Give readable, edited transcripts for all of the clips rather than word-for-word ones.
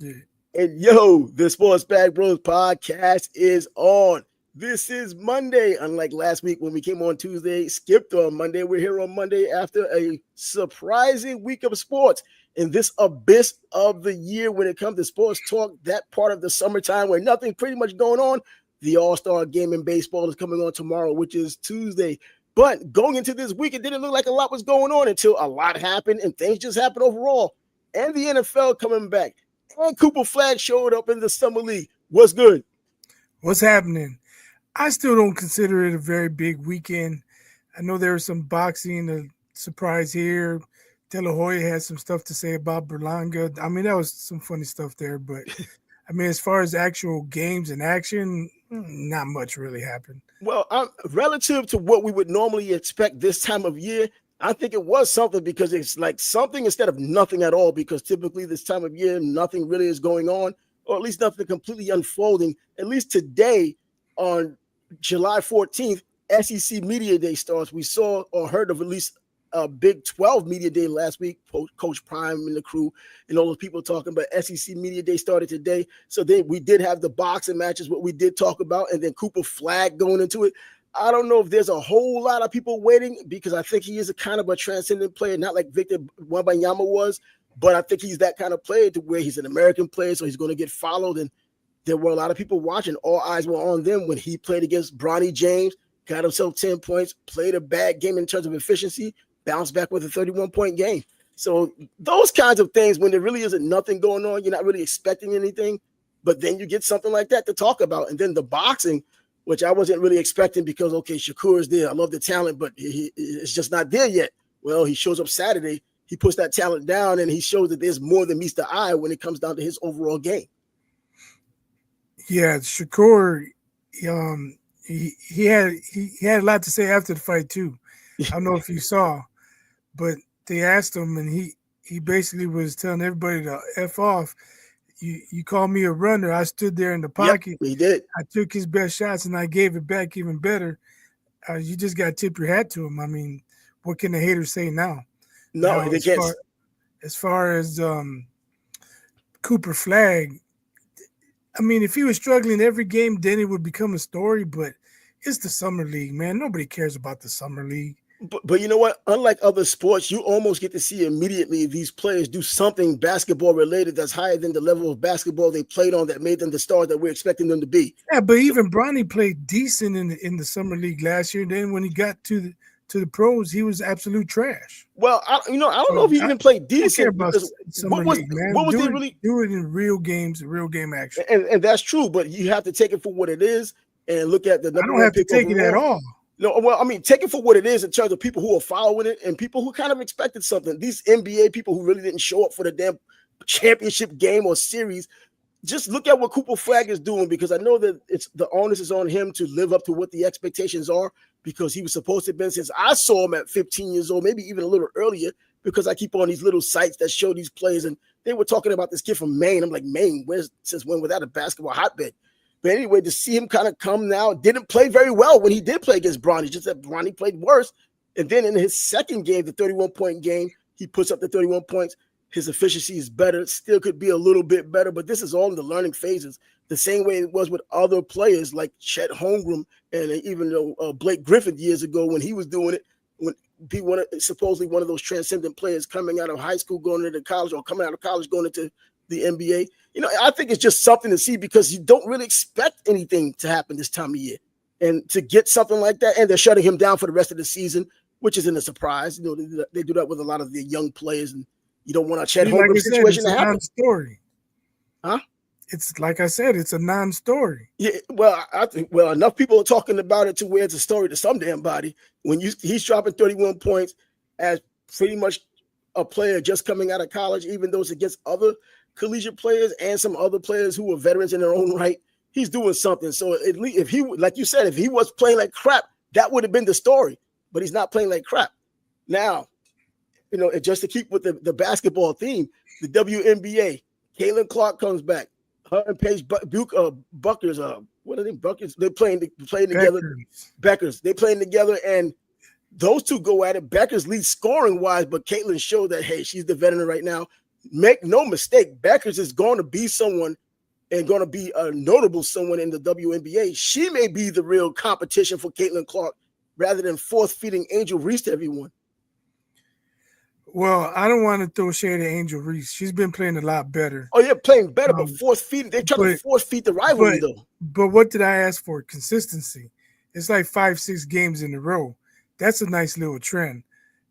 And yo, the Sports Bag Bros podcast is on. This is Monday. Unlike last week when we came on Tuesday, skipped on Monday. We're here on Monday after a surprising week of sports. In this abyss of the year when it comes to sports talk, that part of the summertime where nothing pretty much going on, the All-Star game in baseball is coming on tomorrow, which is Tuesday. But going into this week, it didn't look like a lot was going on until a lot happened and things just happened overall. And the NFL coming back. And Cooper Flag showed up in the Summer League. What's good? What's happening? I still don't consider it a very big weekend. I know there was some boxing, a surprise here. De La Hoya had some stuff to say about Berlanga. I mean, that was some funny stuff there. But, I mean, as far as actual games and action, not much really happened. Well, relative to what we would normally expect this time of year, I think it was something because it's like something instead of nothing at all, because typically this time of year, nothing really is going on, or at least nothing completely unfolding. At least today on July 14th, SEC Media Day starts. We saw or heard of at least a Big 12 Media Day last week, Coach Prime and the crew and all those people talking about SEC Media Day started today. So then we did have the boxing matches, what we did talk about, and then Cooper Flag going into it. I don't know if there's a whole lot of people waiting because I think he is a kind of a transcendent player, not like Victor Wembanyama was, but I think he's that kind of player to where he's an American player, so he's going to get followed. And there were a lot of people watching. All eyes were on them when he played against Bronny James, got himself 10 points, played a bad game in terms of efficiency, bounced back with a 31-point game. So those kinds of things, when there really isn't nothing going on, you're not really expecting anything, but then you get something like that to talk about. And then the boxing, which I wasn't really expecting because, okay, Shakur is there. I love the talent, but it's just not there yet. Well, he shows up Saturday. He puts that talent down, and he shows that there's more than meets the eye when it comes down to his overall game. Yeah, Shakur, he had a lot to say after the fight, too. I don't know if you saw, but they asked him, and he basically was telling everybody to F off. You called me a runner. I stood there in the pocket. Yep, he did. I took his best shots, and I gave it back even better. You just got to tip your hat to him. I mean, what can the haters say now? No, they can't. As far as Cooper Flag, I mean, if he was struggling every game, then it would become a story. But it's the Summer League, man. Nobody cares about the Summer League. But you know what? Unlike other sports, you almost get to see immediately these players do something basketball related that's higher than the level of basketball they played on that made them the stars that we're expecting them to be. Yeah, but even Bronny played decent in the Summer League last year. Then when he got to the pros, he was absolute trash. Well, I don't know if he even played decent. What was they really do it in real games, real game action? And that's true, but you have to take it for what it is and look at the number. I don't have to take it at all. No, well, I mean, take it for what it is in terms of people who are following it and people who kind of expected something. These NBA people who really didn't show up for the damn championship game or series. Just look at what Cooper Flag is doing, because I know that it's the onus is on him to live up to what the expectations are, because he was supposed to have been since I saw him at 15 years old, maybe even a little earlier, because I keep on these little sites that show these players, and they were talking about this kid from Maine. I'm like, Maine, since when was that a basketball hotbed? But anyway, to see him kind of come now, didn't play very well when he did play against Bronny, just that Bronny played worse. And then in his second game, the 31-point game, he puts up the 31 points. His efficiency is better, still could be a little bit better, but this is all in the learning phases, the same way it was with other players like Chet Holmgren and even though Blake Griffin years ago when he was doing it, when he supposedly one of those transcendent players coming out of high school, going into college, or coming out of college, going into the NBA. I think it's just something to see, because you don't really expect anything to happen this time of year. And to get something like that, and they're shutting him down for the rest of the season, which isn't a surprise. They do that with a lot of the young players, and you don't want a Chet Holmgren situation to happen. Non-story. Huh? It's like I said, it's a non-story. Yeah, well, I think enough people are talking about it to where it's a story to some damn body. When he's dropping 31 points as pretty much a player just coming out of college, even though it's against other collegiate players and some other players who were veterans in their own right, he's doing something. So at least if he, like you said, if he was playing like crap, that would have been the story. But he's not playing like crap. Now, just to keep with the basketball theme, the WNBA, Caitlin Clark comes back. Her and Paige Buckers, what are they? Buckers. They're playing together. Beckers. They're playing together, and those two go at it. Beckers leads scoring wise, but Caitlin showed that, hey, she's the veteran right now. make no mistake, Beckers is going to be someone and going to be a notable someone in the WNBA. She may be the real competition for Caitlin Clark rather than force-feeding Angel Reese to everyone. Well, I don't want to throw shade at Angel Reese. She's been playing a lot better. Oh, yeah, playing better, but force-feeding. They try to force-feed the rivalry, though. But what did I ask for? Consistency. It's like 5-6 games in a row. That's a nice little trend.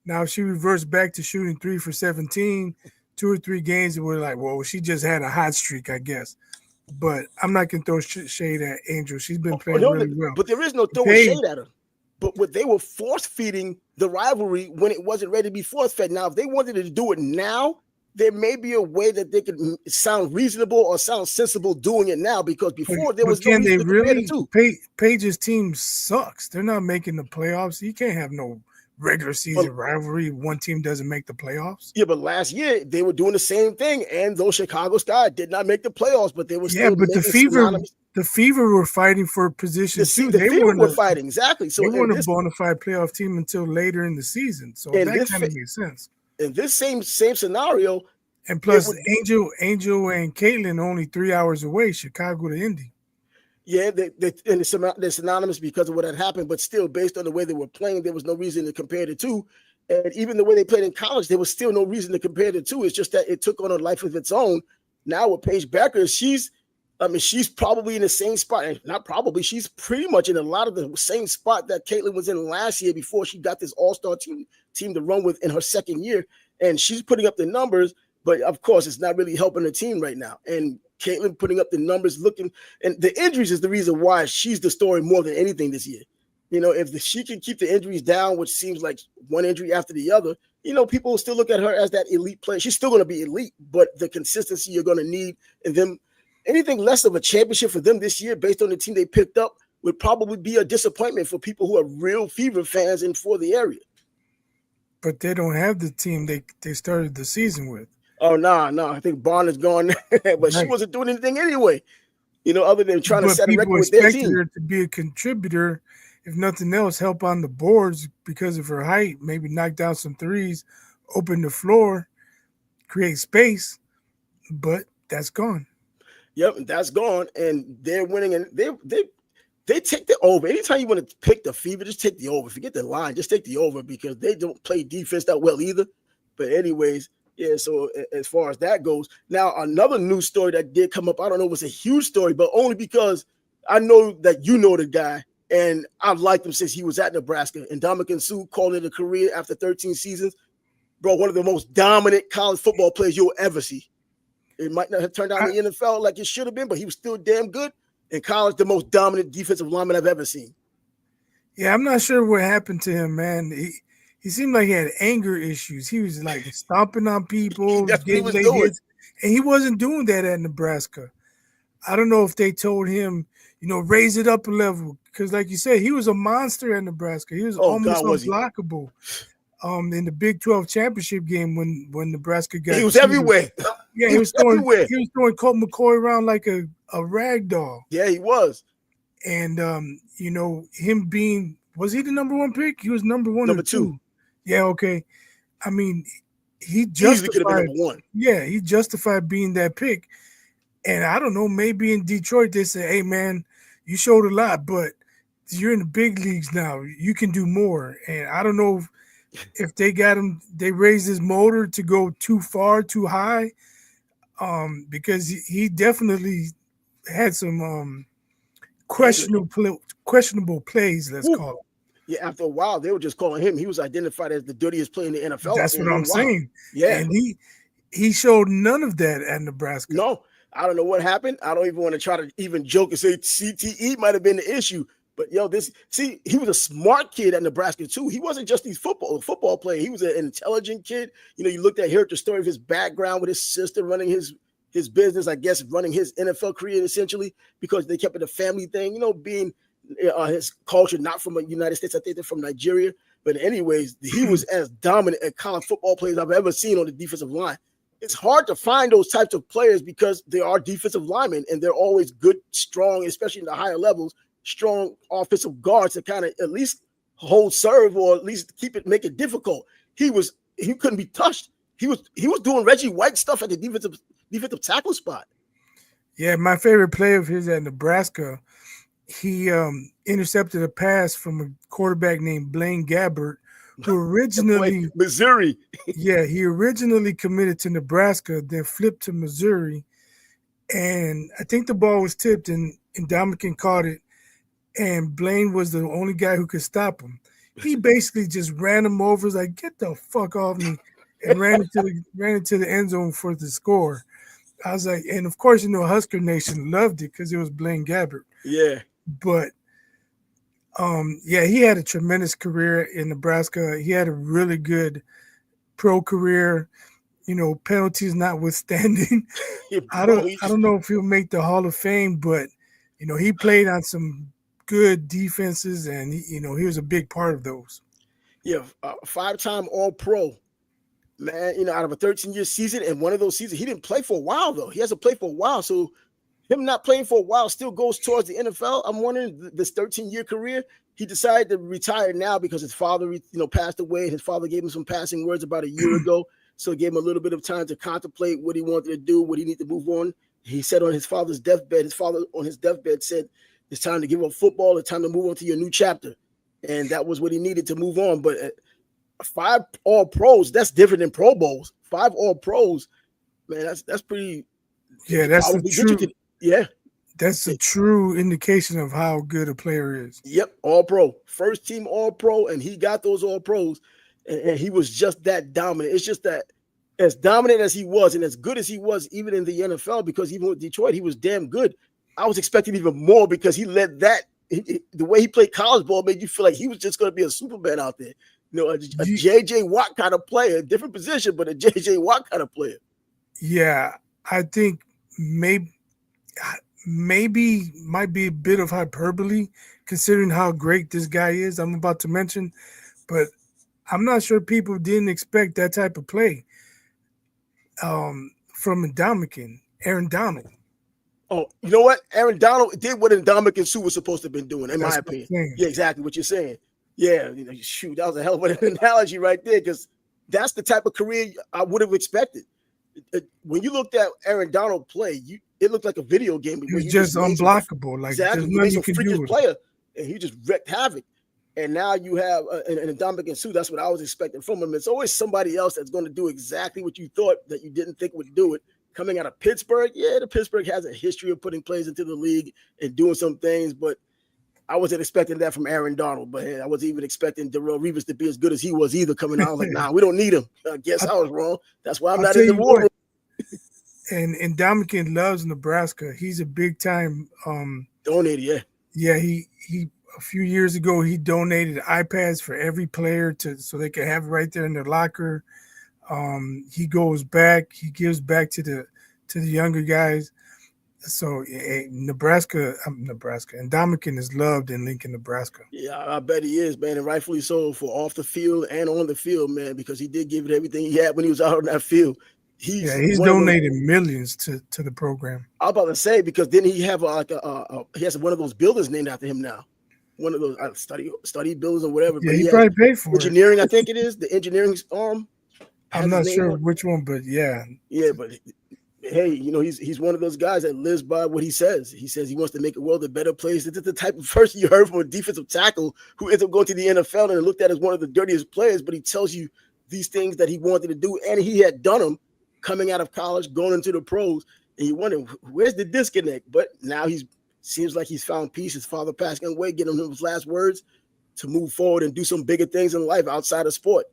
Now, if she reverts back to shooting 3 for 17, 2 or 3 games, and we're like, well, she just had a hot streak, I guess. But I'm not going to throw shade at Angel. She's been playing really well. But there is no throwing shade at her. But they were force-feeding the rivalry when it wasn't ready to be force-fed. Now, if they wanted to do it now, there may be a way that they could sound reasonable or sound sensible doing it now, because before there was no reason to compare the two. Paige's team sucks. They're not making the playoffs. You can't have no regular season rivalry. One team doesn't make the playoffs. Yeah, but last year they were doing the same thing, and those Chicago Sky did not make the playoffs, but they were still but the Fever were fighting for position too. The Fever were fighting, exactly. So they weren't a bona fide playoff team until later in the season. So that kind of makes sense. In this same scenario, and plus Angel and Caitlin only 3 hours away, Chicago to Indy. Yeah, they're synonymous because of what had happened, but still, based on the way they were playing, there was no reason to compare the two. And even the way they played in college, there was still no reason to compare the two. It's just that it took on a life of its own. Now with Paige Becker, she's probably in the same spot. Not probably, she's pretty much in a lot of the same spot that Caitlin was in last year before she got this all-star team to run with in her second year. And she's putting up the numbers, but of course, it's not really helping the team right now. And Caitlin putting up the numbers, and the injuries is the reason why she's the story more than anything this year. If she can keep the injuries down, which seems like one injury after the other, people will still look at her as that elite player. She's still going to be elite, but the consistency you're going to need in them, anything less of a championship for them this year based on the team they picked up would probably be a disappointment for people who are real Fever fans and for the area. But they don't have the team they started the season with. Oh, no. I think Barn is gone, but she wasn't doing anything anyway, other than trying to set a record with their team. People expected her to be a contributor, if nothing else, help on the boards because of her height, maybe knock down some threes, open the floor, create space, but that's gone. Yep, that's gone, and they're winning, and they take the over. Anytime you want to pick the Fever, just take the over. Forget the line, just take the over because they don't play defense that well either. But anyways, yeah, so as far as that goes, now another news story that did come up, I don't know if it's a huge story, but only because I know that you know the guy, and I've liked him since he was at Nebraska. And Ndamukong Suh called it a career after 13 seasons. Bro, one of the most dominant college football players you'll ever see. It might not have turned out in the NFL like it should have been, but he was still damn good. In college, the most dominant defensive lineman I've ever seen. Yeah, I'm not sure what happened to him, man. He seemed like he had anger issues. He was like stomping on people, getting late hits, and he wasn't doing that at Nebraska. I don't know if they told him, raise it up a level, because like you said, he was a monster at Nebraska. He was almost unblockable. In the Big 12 championship game when Nebraska got, he was everywhere. Yeah, he was throwing Colt McCoy around like a rag doll. Yeah, he was. And him being, was he the number one pick? He was number one. Number two. Yeah, okay. I mean, he justified number one. Yeah, he justified being that pick. And I don't know, maybe in Detroit they say, hey man, you showed a lot, but you're in the big leagues now. You can do more. And I don't know if they got him, they raised his motor to go too far, too high. Because he definitely had some questionable plays, let's call it. Yeah, after a while, they were just calling him. He was identified as the dirtiest player in the NFL. That's what I'm saying. Yeah. And he showed none of that at Nebraska. No, I don't know what happened. I don't even want to try to even joke and say CTE might have been the issue. But, he was a smart kid at Nebraska, too. He wasn't just these football player. He was an intelligent kid. You heard the story of his background with his sister running his business, I guess, running his NFL career, essentially, because they kept it a family thing, being his culture, not from the United States. I think they're from Nigeria. But anyways, he was as dominant a college football player as I've ever seen on the defensive line. It's hard to find those types of players because they are defensive linemen, and they're always good, strong, especially in the higher levels, strong offensive guards to kind of at least hold serve or at least make it difficult. He couldn't be touched. he was doing Reggie White stuff at the defensive tackle spot. Yeah, my favorite play of his at Nebraska, he intercepted a pass from a quarterback named Blaine Gabbert, who originally Missouri. he originally committed to Nebraska, then flipped to Missouri, and I think the ball was tipped and Ndamukong caught it, and Blaine was the only guy who could stop him. He basically just ran him over, was like, "Get the fuck off me," and ran into the end zone for the score. I was like, and of course, Husker Nation loved it because it was Blaine Gabbert. Yeah. But he had a tremendous career in Nebraska. He had a really good pro career, penalties notwithstanding. I don't know if he'll make the Hall of Fame, but he played on some good defenses, and he was a big part of those. Yeah, 5-time All-Pro. Man, out of a 13-year season, and one of those seasons, he didn't play for a while, though. He hasn't played for a while, so him not playing for a while still goes towards the NFL. I'm wondering, this 13-year career, he decided to retire now because his father, passed away, and his father gave him some passing words about a year ago, so it gave him a little bit of time to contemplate what he wanted to do, what he needed to move on. He said on his father's deathbed, said, it's time to give up football, it's time to move on to your new chapter, and that was what he needed to move on, but 5 All-Pros, that's different than Pro Bowls. 5 All-Pros, man, that's pretty. Yeah, that's a a true indication of how good a player is. Yep, All-Pro, first team All-Pro, and he got those All-Pros, and he was just that dominant. It's just that as dominant as he was, and as good as he was, even in the NFL, because even with Detroit, he was damn good. I was expecting even more because he led that. The way he played college ball made you feel like he was just going to be a Superman out there. A J.J. Watt kind of player, different position, but a J.J. Watt kind of player. Yeah, I think maybe might be a bit of hyperbole considering how great this guy is I'm about to mention, but I'm not sure people didn't expect that type of play from Ndamukong, Aaron Donald. Oh, you know what? Aaron Donald did what Ndamukong Suh was supposed to have been doing, in my opinion. Yeah, exactly what you're saying. Yeah, shoot, that was a hell of an analogy right there, because that's the type of career I would have expected. When you looked at Aaron Donald play, it looked like a video game. He was just unblockable. Exactly. He made some freakish player, and he just wrecked havoc. And now you have an Ndamukong Suh. That's what I was expecting from him. It's always somebody else that's going to do exactly what you thought that you didn't think would do it. Coming out of Pittsburgh, the Pittsburgh has a history of putting players into the league and doing some things, but I wasn't expecting that from Aaron Donald. But I wasn't even expecting Darrelle Revis to be as good as he was either coming out. I was like, nah, we don't need him. I guess I was wrong. That's why I'm not in the war room. And Ndamukong loves Nebraska. He's a big time donated, Yeah, he a few years ago he donated iPads for every player so they could have it right there in their locker. He gives back to the younger guys. So Nebraska, Ndamukong is loved in Lincoln, Nebraska. Yeah, I bet he is, man, and rightfully so, for off the field and on the field, man, because he did give it everything he had when he was out on that field. He's donated millions to the program. I was about to say, because didn't he have he has one of those buildings named after him now? One of those study buildings or whatever. Yeah, he probably paid for engineering, I think it is, the engineering arm. I'm not sure which one, but yeah. Yeah, but hey, he's one of those guys that lives by what he says. He says he wants to make the world a better place. It's the type of person you heard from a defensive tackle who ends up going to the NFL and looked at as one of the dirtiest players, but he tells you these things that he wanted to do, and he had done them coming out of college, going into the pros, and you wonder, where's the disconnect? But now seems like he's found peace. His father passing away, getting him his last words to move forward and do some bigger things in life outside of sport.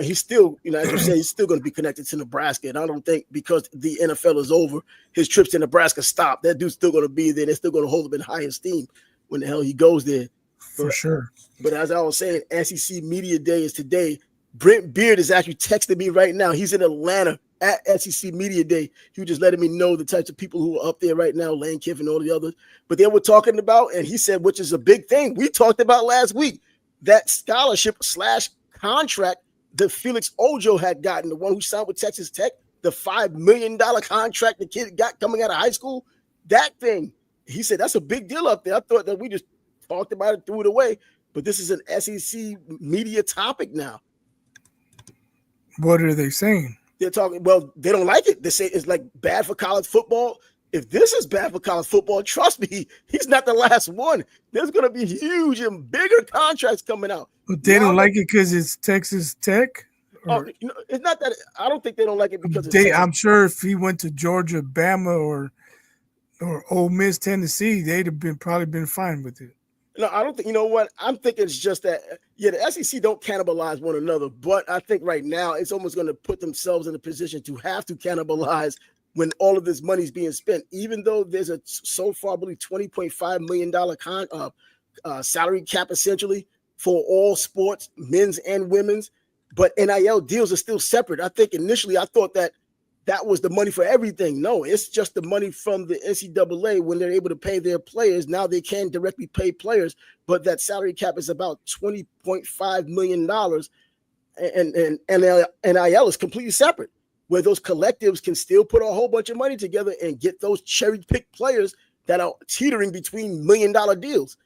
He's still, as you say, he's still going to be connected to Nebraska. And I don't think because the NFL is over, his trips to Nebraska stop. That dude's still going to be there. They're still going to hold him in high esteem when the hell he goes there. For sure. But as I was saying, SEC Media Day is today. Brent Beard is actually texting me right now. He's in Atlanta at SEC Media Day. He was just letting me know the types of people who are up there right now, Lane Kiffin and all the others. But they were talking about, and he said, which is a big thing we talked about last week, that scholarship/contract that Felix Ojo had gotten, the one who signed with Texas Tech, the $5 million contract the kid got coming out of high school, that thing, he said, that's a big deal up there. I thought that we just talked about it, threw it away, but this is an SEC media topic now. What are they saying? They're talking, well, they don't like it. They say it's like bad for college football. If this is bad for college football, trust me, he's not the last one. There's going to be huge and bigger contracts coming out. But they don't like it because it's Texas Tech? It's not that. I don't think they don't like it because I'm sure if he went to Georgia, Bama, or Ole Miss, Tennessee, they'd have probably been fine with it. No, I don't think. You know what? I'm thinking it's just that. Yeah, the SEC don't cannibalize one another, but I think right now it's almost going to put themselves in a position to have to cannibalize when all of this money is being spent. Even though there's a so far, I believe, $20.5 million salary cap essentially for all sports, men's and women's, but NIL deals are still separate. I think initially I thought that was the money for everything. No, it's just the money from the NCAA when they're able to pay their players. Now they can directly pay players, but that salary cap is about $20.5 million. And NIL is completely separate, where those collectives can still put a whole bunch of money together and get those cherry-picked players that are teetering between $1 million deals.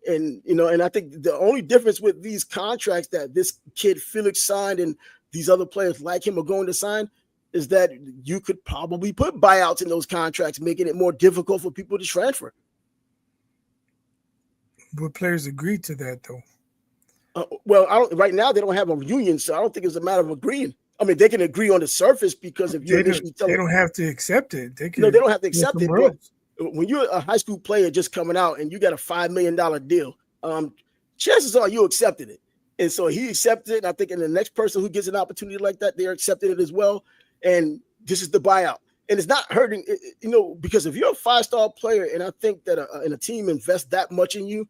And, and I think the only difference with these contracts that this kid Felix signed and these other players like him are going to sign is that you could probably put buyouts in those contracts, making it more difficult for people to transfer. But players agreed to that, though. Right now they don't have a union, so I don't think it's a matter of agreeing. I mean, they can agree on the surface because if you they don't have to accept it. They don't have to accept it. But when you're a high school player just coming out and you got a $5 million deal, chances are you accepted it. And so he accepted it. And I think in the next person who gets an opportunity like that, they're accepting it as well. And this is the buyout. And it's not hurting, because if you're a 5-star player and I think that a team invests that much in you,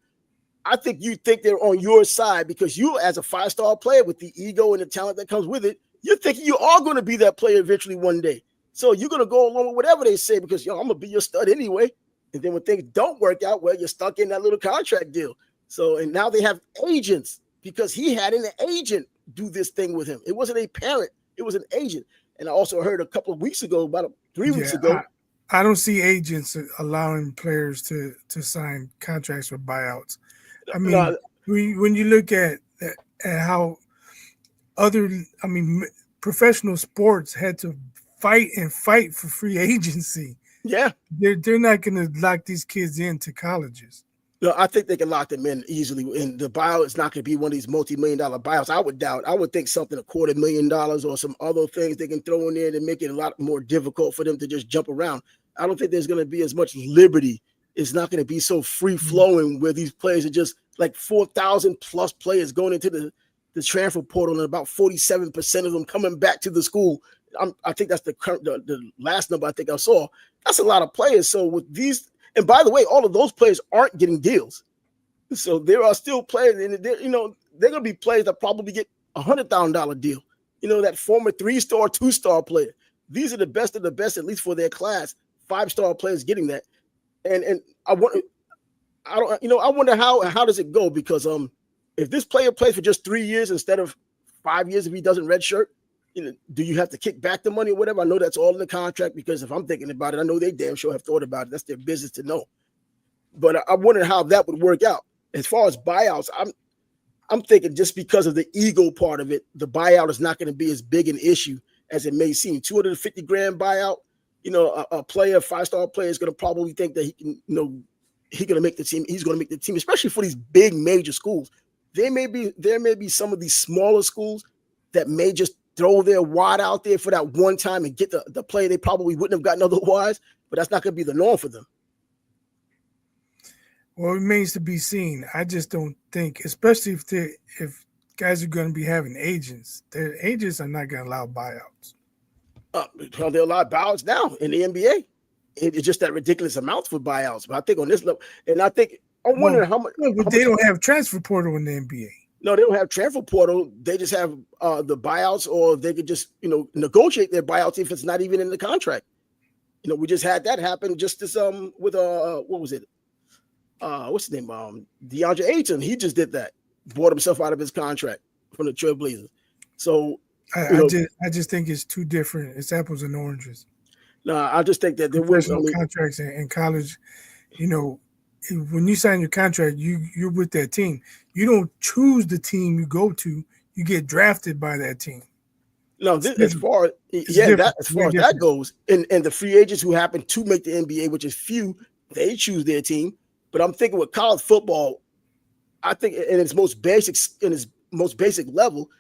I think you think they're on your side because you, as a 5-star player with the ego and the talent that comes with it, you're thinking you are going to be that player eventually one day. So you're going to go along with whatever they say because, I'm going to be your stud anyway. And then when things don't work out, well, you're stuck in that little contract deal. So, and now they have agents because he had an agent do this thing with him. It wasn't a parent. It was an agent. And I also heard a couple of weeks ago, about 3 weeks ago. I don't see agents allowing players to sign contracts for buyouts. I mean, when you look at how professional sports had to fight for free agency. Yeah. They're not going to lock these kids into colleges. No, I think they can lock them in easily. And the buyout is not going to be one of these multi-million-dollar buyouts. I would think something $250,000 or some other things they can throw in there to make it a lot more difficult for them to just jump around. I don't think there's going to be as much liberty. It's not going to be so free-flowing where these players are just like 4,000 plus players going into the transfer portal and about 47% of them coming back to the school. I think that's the last number I think I saw. That's a lot of players. So with these, and by the way, all of those players aren't getting deals. So there are still players, and they're going to be players that probably get $100,000 deal. That former 3-star, 2-star player. These are the best of the best, at least for their class. 5-star players getting that. And I wonder how does it go? Because if this player plays for just 3 years instead of 5 years, if he doesn't redshirt, do you have to kick back the money or whatever? I know that's all in the contract because if I'm thinking about it, I know they damn sure have thought about it. That's their business to know. But I wonder how that would work out. As far as buyouts, I'm thinking just because of the ego part of it, the buyout is not going to be as big an issue as it may seem. $250,000 buyout, a player, a 5-star player is going to probably think that he can, he's going to make the team. He's going to make the team, especially for these big major schools. There may be some of these smaller schools that may just throw their wad out there for that one time and get the player they probably wouldn't have gotten otherwise, but that's not going to be the norm for them. Well, it remains to be seen. I just don't think, especially if guys are going to be having agents, their agents are not going to allow buyouts. They'll allow buyouts now in the NBA. It's just that ridiculous amount for buyouts. But I think on this level, and I think I'm wondering how much. But they don't have transfer portal in the NBA. No, they don't have transfer portal. They just have the buyouts, or they could just negotiate their buyouts if it's not even in the contract. We just had that happen just this with what was it? What's his name? DeAndre Ayton. He just did that. Bought himself out of his contract from the Trailblazers. So I just think it's too different. It's apples and oranges. No, I just think that there was contracts in college. When you sign your contract, you're with that team. You don't choose the team you go to. You get drafted by that team. No, It's this, as different. far It's yeah, that different. as Way far as that different. goes, and the free agents who happen to make the NBA, which is few, they choose their team. But I'm thinking with college football, I think in its most basic level,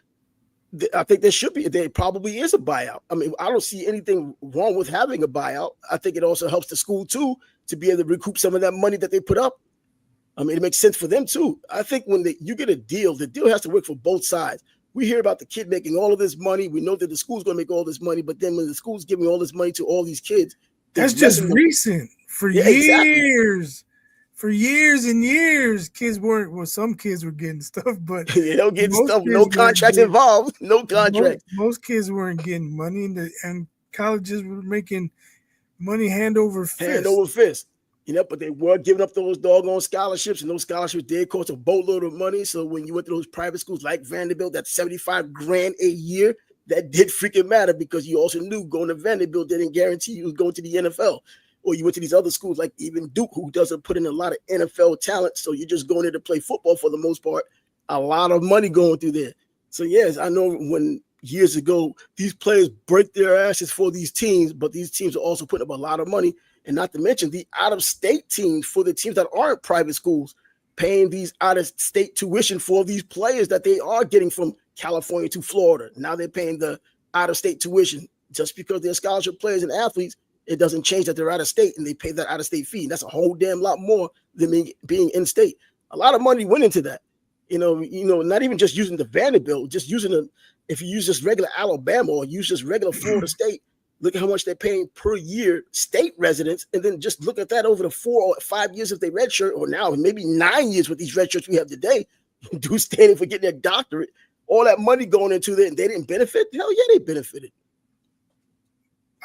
I think there probably is a buyout. I mean, I don't see anything wrong with having a buyout. I think it also helps the school too to be able to recoup some of that money that they put up. I mean, it makes sense for them too. I think when you get a deal, the deal has to work for both sides. We hear about the kid making all of this money. We know that the school's going to make all this money, but then when the school's giving all this money to all these kids, That's there's just messing them. recent. For Yeah, exactly. years. For years and years, kids weren't. Well, some kids were getting stuff, but They don't get most stuff. No kids weren't contracts getting. involved. No contracts. Most kids weren't getting money, and colleges were making money hand over Hand fist. over fist. But they were giving up those doggone scholarships, and those scholarships did cost a boatload of money. So when you went to those private schools like Vanderbilt, that's 75 grand a year. That did freaking matter because you also knew going to Vanderbilt didn't guarantee you was going to the NFL. Or you went to these other schools like even Duke, who doesn't put in a lot of NFL talent. So you're just going there to play football for the most part. A lot of money going through there. So yes, I know when years ago, these players break their asses for these teams, but these teams are also putting up a lot of money. And not to mention the out-of-state teams for the teams that aren't private schools, paying these out-of-state tuition for these players that they are getting from California to Florida. Now they're paying the out-of-state tuition. Just because they're scholarship players and athletes, it doesn't change that they're out-of-state and they pay that out-of-state fee. That's a whole damn lot more than being in-state. A lot of money went into that. Not even just using the Vanderbilt, just using if you use just regular Alabama or use just regular Florida State, look at how much they're paying per year, state residents, and then just look at that over the 4 or 5 years if they redshirt, or now maybe 9 years with these red shirts we have today, dudes standing for getting their doctorate, all that money going into it, and they didn't benefit? Hell yeah, they benefited.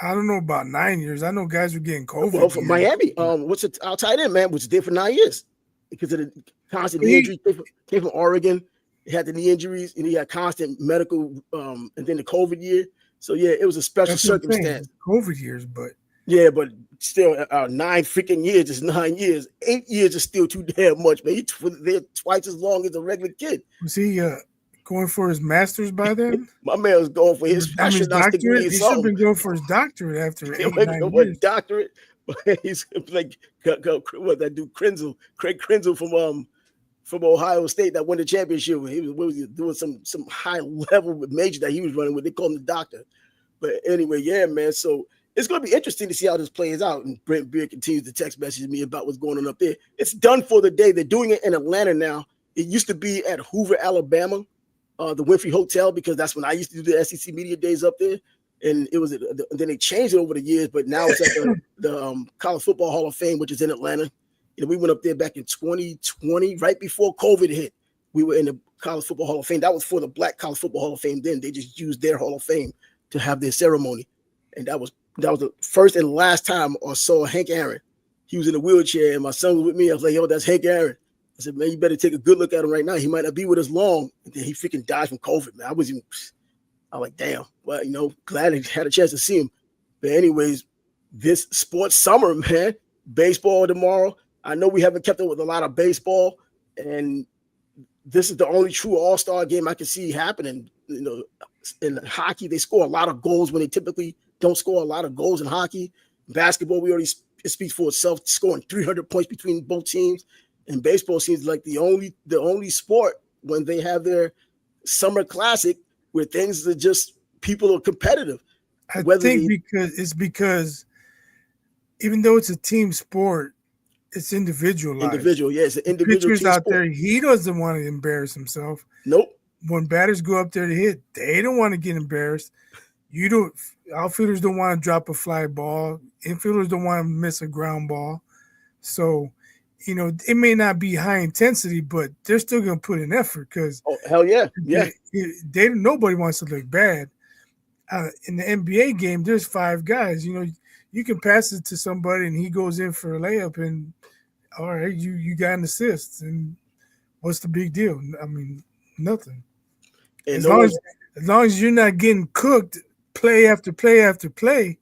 I don't know about 9 years. I know guys were getting COVID. Well, for Miami, our tight end, man, was there for 9 years because of the constant knee injuries. Came from Oregon. He had the knee injuries, and he had constant medical, and then the COVID year. So yeah, it was a special circumstance. COVID years, but yeah, but still, 9 freaking years is 9 years. 8 years is still too damn much, man. He's there twice as long as a regular kid. Was he going for his master's by then? My man was going for his astronaut degree. He should have been going for his doctorate after 8, 9 years. Doctorate. He's like what that dude Craig Krenzel from Ohio State that won the championship. He was doing some high level major that he was running with. They call him the doctor. But anyway, yeah, man. So it's going to be interesting to see how this plays out. And Brent Beard continues to text message me about what's going on up there. It's done for the day. They're doing it in Atlanta now. It used to be at Hoover, Alabama, the Winfrey Hotel, because that's when I used to do the SEC Media Days up there. And it was then they changed it over the years, but now it's at the College Football Hall of Fame, which is in Atlanta. And we went up there back in 2020, right before COVID hit. We were in the College Football Hall of Fame. That was for the Black College Football Hall of Fame. Then they just used their Hall of Fame to have their ceremony, and that was the first and last time I saw Hank Aaron. He was in a wheelchair, and my son was with me. I was like, "Yo, that's Hank Aaron." I said, "Man, you better take a good look at him right now. He might not be with us long." And then he freaking died from COVID, man. I was like, "Damn." Well, glad I had a chance to see him. But anyways, this sports summer, man, baseball tomorrow. I know we haven't kept up with a lot of baseball, and this is the only true all-star game I can see happening. In hockey, they score a lot of goals when they typically don't score a lot of goals in hockey. Basketball, it speaks for itself, scoring 300 points between both teams. And baseball seems like the only sport when they have their summer classic where things are just people are competitive. I think because even though it's a team sport, it's individualized. It's an individual. Pitchers out there, he doesn't want to embarrass himself. Nope. When batters go up there to hit, they don't want to get embarrassed. Outfielders don't want to drop a fly ball. Infielders don't want to miss a ground ball. So, it may not be high intensity, but they're still going to put in effort because hell yeah, yeah. Nobody wants to look bad. In the NBA game, there's 5 guys. You can pass it to somebody and he goes in for a layup, and all right, you got an assist, and what's the big deal? I mean, nothing. As long as you're not getting cooked play after play after play,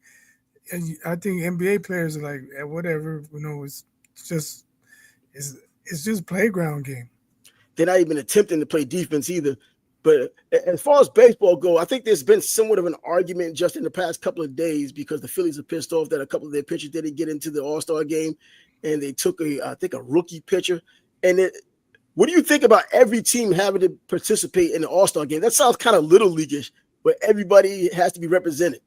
and I think NBA players are like, whatever, it's just playground game. They're not even attempting to play defense either. But as far as baseball go, I think there's been somewhat of an argument just in the past couple of days because the Phillies are pissed off that a couple of their pitchers didn't get into the All-Star game, and they took I think a rookie pitcher. And what do you think about every team having to participate in the All-Star game? That sounds kind of little leaguish, but everybody has to be represented.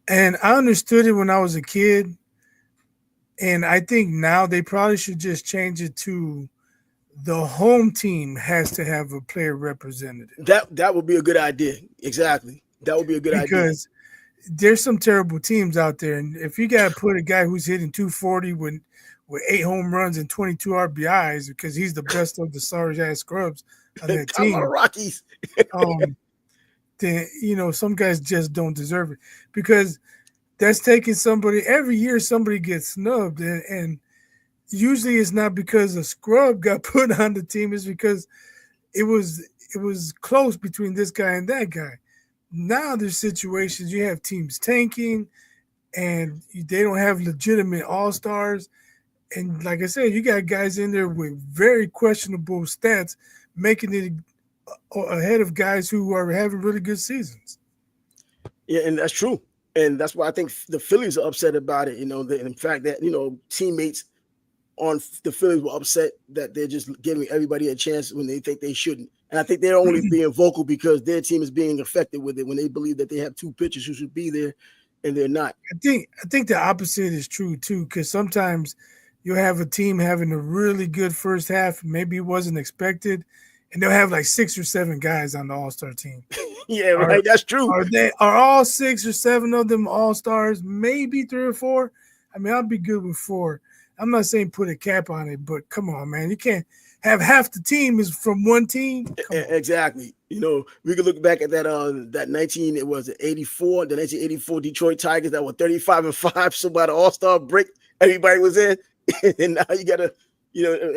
And I understood it when I was a kid, and I think now they probably should just change it to the home team has to have a player representative. That would be a good idea. Exactly. That would be a good idea. Because there's some terrible teams out there. And if you got to put a guy who's hitting 240 with 8 home runs and 22 RBIs because he's the best of the sorry-ass scrubs on that team. Rockies. Then, some guys just don't deserve it because that's taking somebody – every year somebody gets snubbed. And usually it's not because a scrub got put on the team. It's because it was close between this guy and that guy. Now there's situations you have teams tanking and they don't have legitimate all-stars. And like I said, you got guys in there with very questionable stats making it ahead of guys who are having really good seasons. Yeah, and that's true. And that's why I think the Phillies are upset about it. In fact that, teammates on the Phillies were upset that they're just giving everybody a chance when they think they shouldn't. And I think they're only being vocal because their team is being affected with it when they believe that they have 2 pitchers who should be there and they're not. I think the opposite is true too, because sometimes you'll have a team having a really good first half, maybe it wasn't expected, and they'll have like 6 or 7 guys on the All-Star team. Yeah, right. That's true. Are all 6 or 7 of them All-Stars? Maybe 3 or 4. I mean, I'll be good with 4. I'm not saying put a cap on it, but come on, man. You can't have half the team is from one team. Exactly. We could look back at that 1984 Detroit Tigers that were 35-5. So by the All-Star break, everybody was in. And now you got to,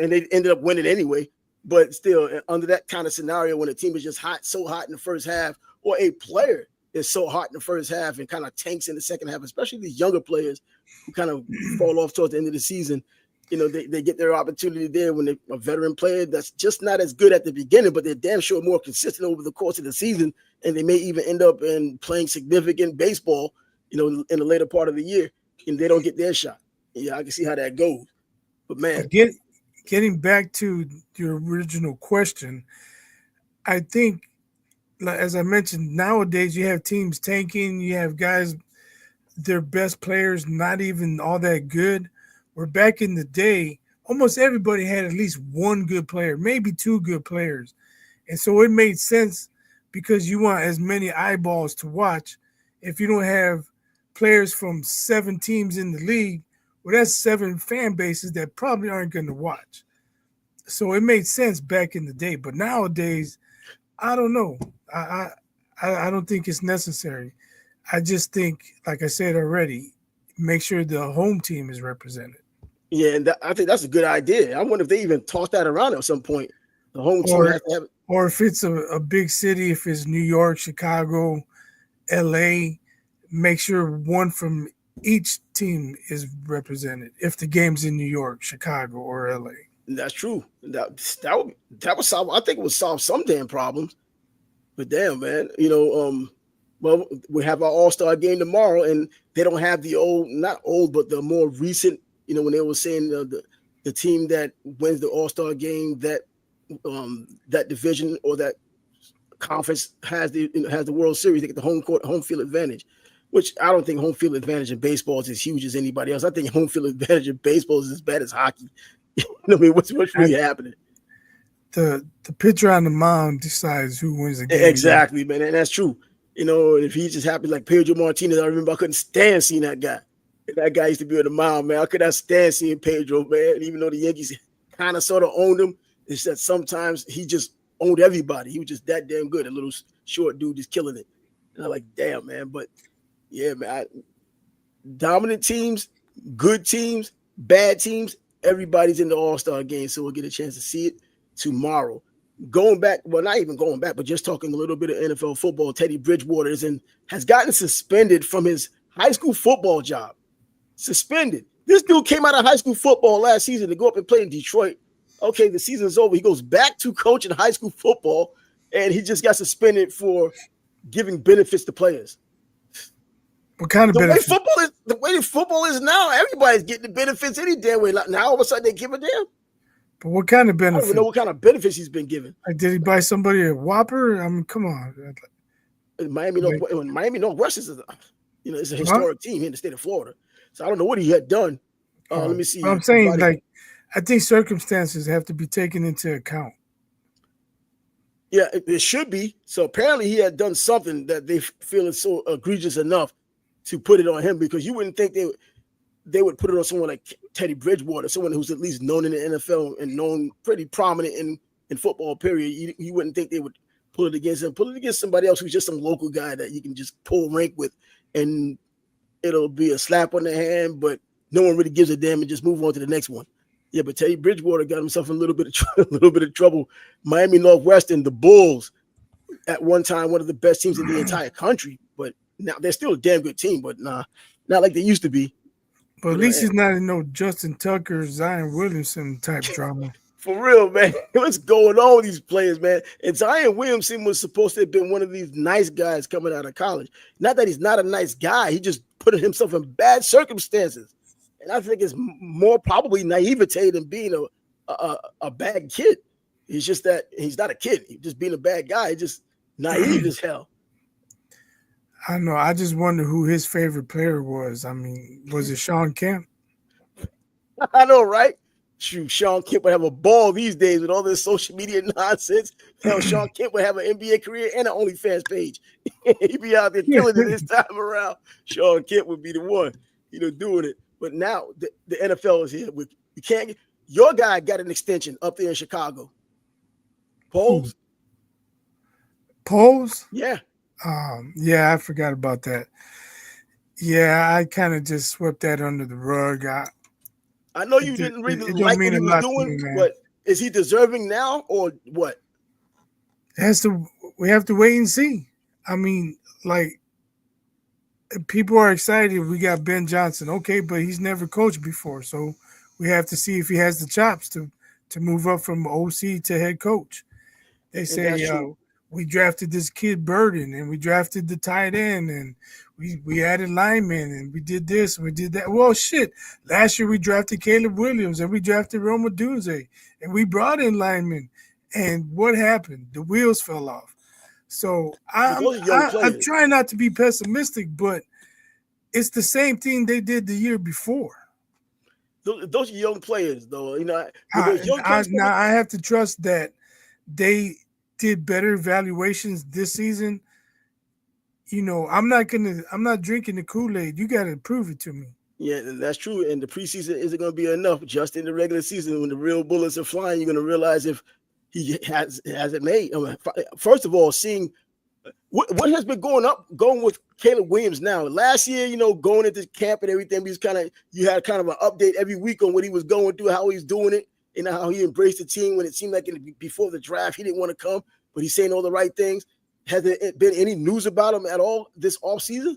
and they ended up winning anyway. But still, under that kind of scenario, when a team is just so hot in the first half, or a player is so hot in the first half and kind of tanks in the second half, especially these younger players who kind of fall off towards the end of the season, they get their opportunity there when they're a veteran player that's just not as good at the beginning, but they're damn sure more consistent over the course of the season, and they may even end up in playing significant baseball, in the later part of the year, and they don't get their shot. Yeah, I can see how that goes. But, man. Getting back to your original question, I think, as I mentioned, nowadays you have teams tanking. You have guys, their best players not even all that good. Where back in the day, almost everybody had at least 1 good player, maybe 2 good players. And so it made sense because you want as many eyeballs to watch. If you don't have players from 7 teams in the league, well, that's 7 fan bases that probably aren't going to watch. So it made sense back in the day. But nowadays, I don't know. I don't think it's necessary. I just think, like I said already, make sure the home team is represented. Yeah, and I think that's a good idea. I wonder if they even tossed that around at some point. The home team has to have it. Or if it's a big city, if it's New York, Chicago, LA, make sure 1 from each team is represented if the game's in New York, Chicago, or LA. That's true. That would solve. I think it would solve some damn problems. But damn, man, well, we have our All-Star game tomorrow, and they don't have the not old, but the more recent. When they were saying the team that wins the All-Star game, that division or that conference has the World Series, they get the home field advantage. Which I don't think home field advantage in baseball is as huge as anybody else. I think home field advantage in baseball is as bad as hockey. What's really happening? The pitcher on the mound decides who wins the game. Exactly, man, and that's true. And if he just happens like Pedro Martinez, I remember I couldn't stand seeing that guy. And that guy used to be on the mound, man. I could not stand seeing Pedro, man. Even though the Yankees kind of sort of owned him, it's that sometimes he just owned everybody. He was just that damn good. A little short dude just killing it. And I'm like, damn, man. But yeah, man, dominant teams, good teams, bad teams, everybody's in the All-Star game, so we'll get a chance to see it tomorrow. Going back, well, not even going back, but just talking a little bit of NFL football, Teddy Bridgewater has gotten suspended from his high school football job. Suspended. This dude came out of high school football last season to go up and play in Detroit, Okay, the season's over. He goes back to coaching high school football, and he just got suspended for giving benefits to players. What kind of benefits? The way football is now, everybody's getting the benefits any damn way. Now all of a sudden they give a damn. But what kind of I don't benefits? even know what kind of benefits he's been given. Like, did he buy somebody a Whopper? I mean, come on. Miami Northwest is it's a historic team in the state of Florida. So I don't know what he had done. Let me see. I'm saying, like, I think circumstances have to be taken into account. Yeah, it should be. So apparently he had done something that they feel is so egregious enough to put it on him, because you wouldn't think they would put it on someone like Teddy Bridgewater, someone who's at least known in the NFL and known pretty prominent in football, period. You wouldn't think they would pull it against him. Pull it against somebody else who's just some local guy that you can just pull rank with, and it'll be a slap on the hand, but no one really gives a damn and just move on to the next one. Yeah, but Teddy Bridgewater got himself in a little bit of trouble. Miami Northwestern, the Bulls, at one time one of the best teams in the entire country, but now they're still a damn good team, but not like they used to be. But at least he's not in no Justin Tucker, Zion Williamson type drama. For real, man. What's going on with these players, man? And Zion Williamson was supposed to have been one of these nice guys coming out of college. Not that he's not a nice guy. He just put himself in bad circumstances. And I think it's more probably naivete than being a bad kid. It's just that he's not a kid. He's just being a bad guy. He's just naive as hell. I know. I just wonder who his favorite player was. I mean, was it Sean Kemp? I know, right? Shoot, Sean Kemp would have a ball these days with all this social media nonsense. Hell, Sean Kemp would have an NBA career and an OnlyFans page. He'd be out there killing it this time around. Sean Kemp would be the one, doing it. But now the NFL is here. We can't. Your guy got an extension up there in Chicago. Poles? Yeah. Yeah, I forgot about that. Yeah, I kind of just swept that under the rug. I know you didn't really like what he was doing, but is he deserving now or what? We have to wait and see. I mean, like, people are excited. We got Ben Johnson. Okay, but he's never coached before. So we have to see if he has the chops to move up from OC to head coach. They say we drafted this kid Burden, and we drafted the tight end, and we added linemen, and we did this and we did that. Well, shit. Last year we drafted Caleb Williams, and we drafted Rome Odunze, and we brought in linemen. And what happened? The wheels fell off. So I'm trying not to be pessimistic, but it's the same thing they did the year before. Those are young players, though. I have to trust that they did better evaluations this season. I'm not drinking the Kool-Aid. You got to prove it to me. Yeah, that's true. And the preseason isn't going to be enough. Just in the regular season, when the real bullets are flying, you're going to realize if he has it made. First of all, seeing what has been going with Caleb Williams now. Last year, going into camp and everything, you had kind of an update every week on what he was going through, how he's doing it, and how he embraced the team when it seemed like before the draft he didn't want to come, but he's saying all the right things. Has there been any news about him at all this offseason?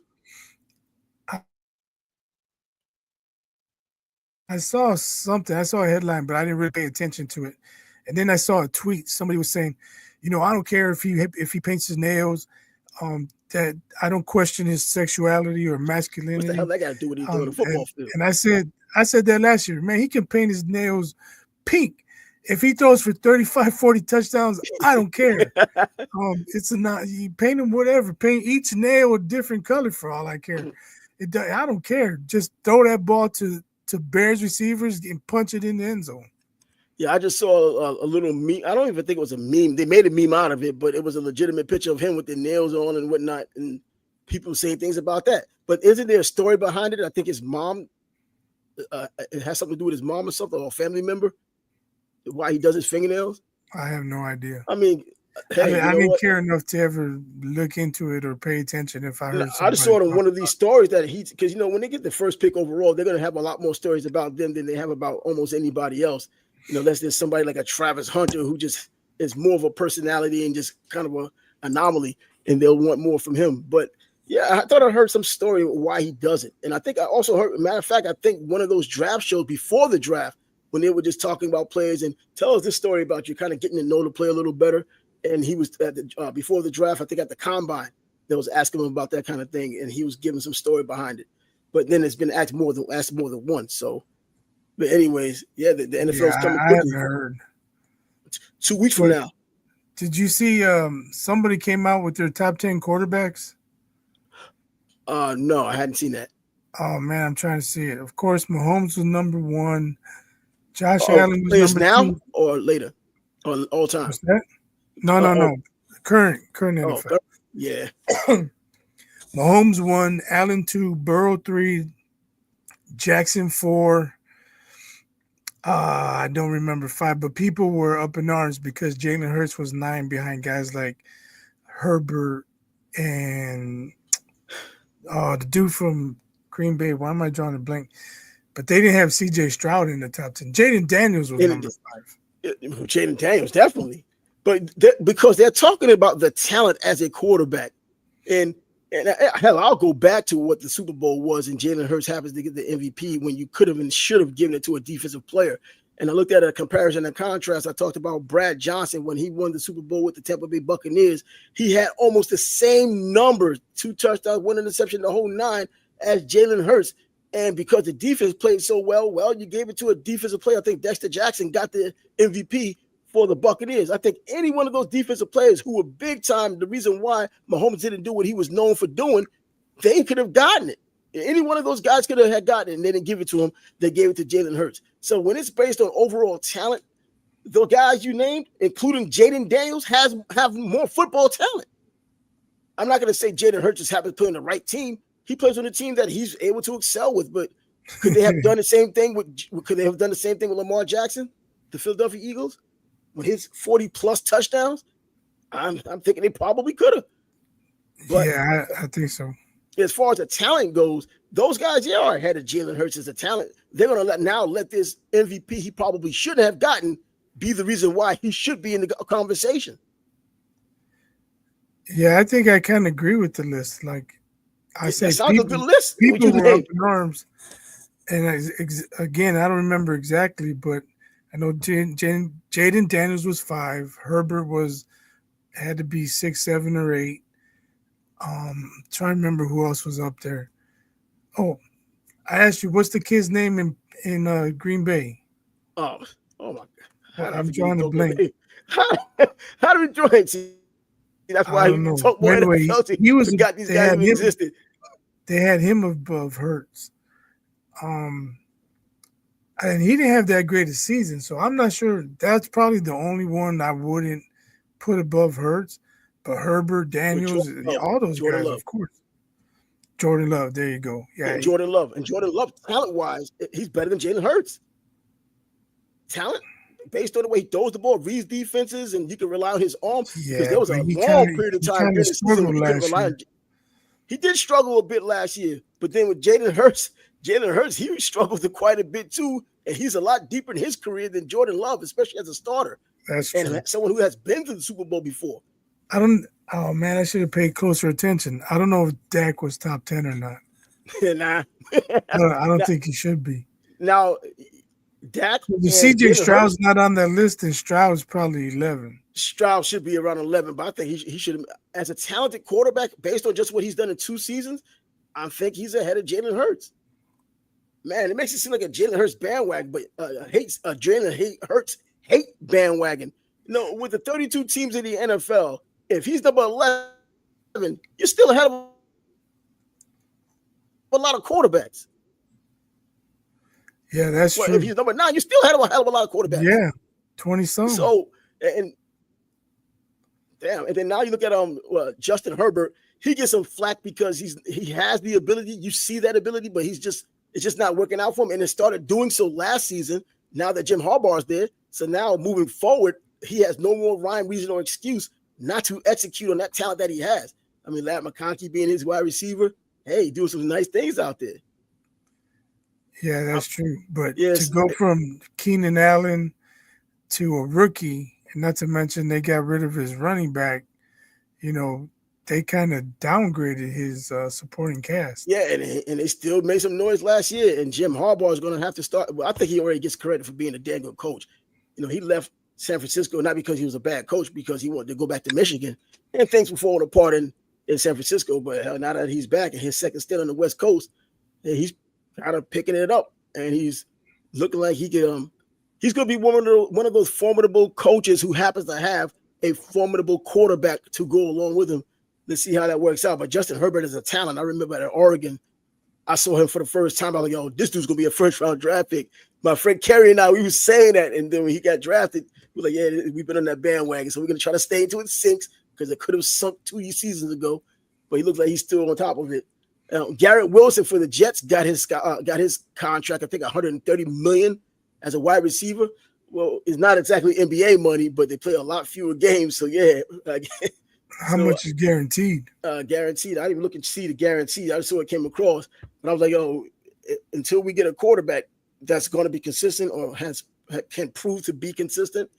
I saw something. I saw a headline, but I didn't really pay attention to it. And then I saw a tweet. Somebody was saying, I don't care if he paints his nails, that I don't question his sexuality or masculinity. What the hell that got to do with anything on the football field? And I said that last year. Man, he can paint his nails pink. If he throws for 35, 40 touchdowns, I don't care. You paint him whatever. Paint each nail a different color for all I care. I don't care. Just throw that ball to Bears receivers and punch it in the end zone. Yeah, I just saw a little meme. I don't even think it was a meme. They made a meme out of it, but it was a legitimate picture of him with the nails on and whatnot, and people saying things about that. But isn't there a story behind it? I think his mom, it has something to do with his mom or something, or a family member, why he does his fingernails. I have no idea. I mean, I didn't care enough to ever look into it or pay attention if I heard something. I just saw it on one of these stories that because when they get the first pick overall, they're going to have a lot more stories about them than they have about almost anybody else. Unless there's somebody like a Travis Hunter who just is more of a personality and just kind of an anomaly, and they'll want more from him. But yeah, I thought I heard some story why he does it. And I think I also heard, matter of fact, I think one of those draft shows before the draft, when they were just talking about players. And tell us this story about you kind of getting to know the player a little better. And he was at the, before the draft, I think at the combine, they was asking him about that kind of thing, and he was giving some story behind it. But then it's been asked more than once. So, but anyways, yeah, the NFL's coming I quickly. haven't heard. 2 weeks from now. Did you see somebody came out with their top 10 quarterbacks? No, I hadn't seen that. Oh man, I'm trying to see it. Of course, Mahomes was number 1. Josh Allen was number now 2. Or later, or all time. What's that? No. Current NFL. Yeah. Mahomes 1, Allen 2, Burrow 3, Jackson 4. I don't remember 5, but people were up in arms because Jalen Hurts was 9 behind guys like Herbert and the dude from Green Bay. Why am I drawing a blank? But they didn't have CJ Stroud in the top 10. Jaden Daniels was number 5. Jaden Daniels, definitely. But because they're talking about the talent as a quarterback. And hell, I'll go back to what the Super Bowl was, and Jalen Hurts happens to get the MVP when you could have and should have given it to a defensive player. And I looked at a comparison and contrast. I talked about Brad Johnson when he won the Super Bowl with the Tampa Bay Buccaneers. He had almost the same numbers, 2 touchdowns, 1 interception, the whole 9, as Jalen Hurts. And because the defense played so well, you gave it to a defensive player. I think Dexter Jackson got the MVP for the Buccaneers. I think any one of those defensive players who were big time, the reason why Mahomes didn't do what he was known for doing, they could have gotten it. Any one of those guys could have gotten it, and they didn't give it to him. They gave it to Jalen Hurts. So when it's based on overall talent, the guys you named, including Jaden Daniels, have more football talent. I'm not going to say Jalen Hurts just happens to play on the right team. He plays on a team that he's able to excel with. But could they have done the same thing with? Could they have done the same thing with Lamar Jackson, the Philadelphia Eagles, with his 40+ touchdowns? I'm thinking they probably could have. But yeah, I think so. As far as the talent goes, those guys, are ahead of Jalen Hurts as a talent. They're going to let this MVP he probably shouldn't have gotten be the reason why he should be in the conversation. Yeah, I think I kind of agree with the list. Like I said, people were up in arms. And again, I don't remember exactly, but I know Jaden Daniels was 5. Herbert had to be 6, 7, or 8. Trying to remember who else was up there. Oh, I asked you, what's the kid's name in Green Bay? Oh my God! I'm drawing a blank. How do we draw it? That's why we talk more anyway, he was got these guys who existed. They had him above Hurts. And he didn't have that great a season, so I'm not sure. That's probably the only one I wouldn't put above Hurts. But Herbert, Daniels, all those guys, of course. Jordan Love, there you go. Yeah, Jordan Love, talent-wise, he's better than Jalen Hurts. Talent, based on the way he throws the ball, reads defenses, and you can rely on his arm. Because there was a long period of time during the season where he could rely on. He did struggle a bit last year, but then with Jalen Hurts, he struggled quite a bit too, and he's a lot deeper in his career than Jordan Love, especially as a starter. That's true. And someone who has been to the Super Bowl before. Oh man, I should have paid closer attention. I don't know if Dak was top 10 or not. Nah. I don't think he should be. Now, Dak. CJ Stroud's not on that list, and Stroud's probably 11. Stroud should be around 11, but I think he should, as a talented quarterback, based on just what he's done in 2 seasons, I think he's ahead of Jalen Hurts. Man, it makes it seem like a Jalen Hurts bandwagon, but Jalen Hurts hate bandwagon. With the 32 teams in the NFL, if he's number 11, you're still ahead of a lot of quarterbacks. Yeah, that's true. If he's number 9, you're still ahead of a hell of a lot of quarterbacks. Yeah, 20-something. So, and then now you look at Justin Herbert. He gets some flack because he has the ability. You see that ability, but it's just not working out for him. And it started doing so last season. Now that Jim Harbaugh's there, so now moving forward, he has no more rhyme, reason, or excuse not to execute on that talent that he has. I mean, Ladd McConkey being his wide receiver, hey, doing some nice things out there. Yeah, that's true. But to go from Keenan Allen to a rookie, and not to mention they got rid of his running back, they kind of downgraded his supporting cast. Yeah, and they still made some noise last year. And Jim Harbaugh is going to have to start. Well, I think he already gets credit for being a damn good coach. You know, he left San Francisco not because he was a bad coach, because he wanted to go back to Michigan, and things were falling apart in San Francisco. But now that he's back in his second stint on the West Coast, he's kind of picking it up, and he's looking like he can. He's going to be one of those formidable coaches who happens to have a formidable quarterback to go along with him. Let's see how that works out. But Justin Herbert is a talent. I remember at Oregon, I saw him for the first time. I was like, yo, this dude's going to be a first-round draft pick. My friend Kerry and I, we were saying that. And then when he got drafted, we were like, yeah, we've been on that bandwagon. So we're going to try to stay until it sinks, because it could have sunk 2 seasons ago. But he looks like he's still on top of it. Garrett Wilson for the Jets got his contract, I think $130 million as a wide receiver. Well, it's not exactly NBA money, but they play a lot fewer games. So, yeah. How much is guaranteed? Guaranteed. I didn't even look and see the guarantee. I just saw it came across. But I was like, oh, until we get a quarterback that's going to be consistent or can prove to be consistent,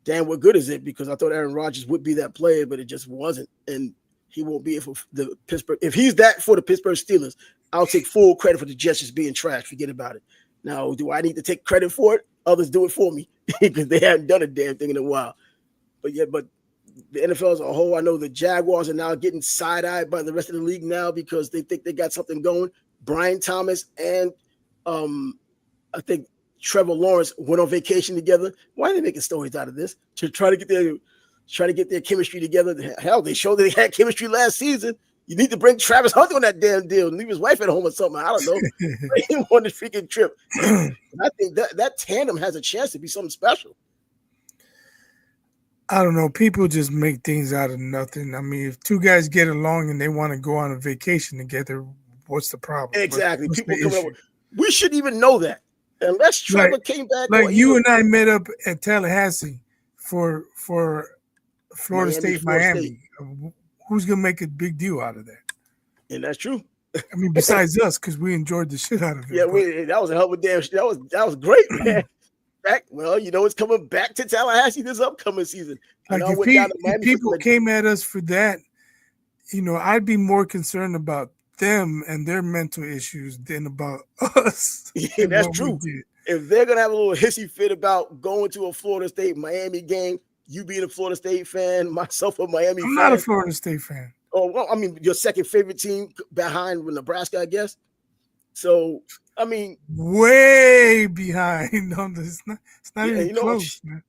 damn, what good is it? Because I thought Aaron Rodgers would be that player, but it just wasn't. And he won't be it for the Pittsburgh. If he's that for the Pittsburgh Steelers, I'll take full credit for the Jets just being trash. Forget about it. Now, do I need to take credit for it? Others do it for me because they haven't done a damn thing in a while. But the NFL as a whole, I know the Jaguars are now getting side-eyed by the rest of the league now because they think they got something going. Brian Thomas and I think Trevor Lawrence went on vacation together. Why are they making stories out of this? To try to get their chemistry together. Hell, they showed that they had chemistry last season. You need to bring Travis Hunter on that damn deal and leave his wife at home or something. I don't know. Bring him on the freaking trip. And I think that tandem has a chance to be something special. I don't know. People just make things out of nothing. I mean, if two guys get along and they want to go on a vacation together, what's the problem? Exactly. People coming up with, we shouldn't even know that unless Trevor came back. Like you and I met up at Tallahassee for Florida State, Miami. Who's gonna make a big deal out of that? And that's true. I mean, besides us, because we enjoyed the shit out of it. Yeah, that was a hell of a damn. That was great, man. Well, it's coming back to Tallahassee this upcoming season. Like if people came at us for that, I'd be more concerned about them and their mental issues than about us. Yeah, that's true. If they're gonna have a little hissy fit about going to a Florida State Miami game, you being a Florida State fan, myself a Miami fan. I'm not a Florida State fan. Oh, well, I mean, your second favorite team behind Nebraska, I guess. So, I mean, way behind. No, it's not even close, man.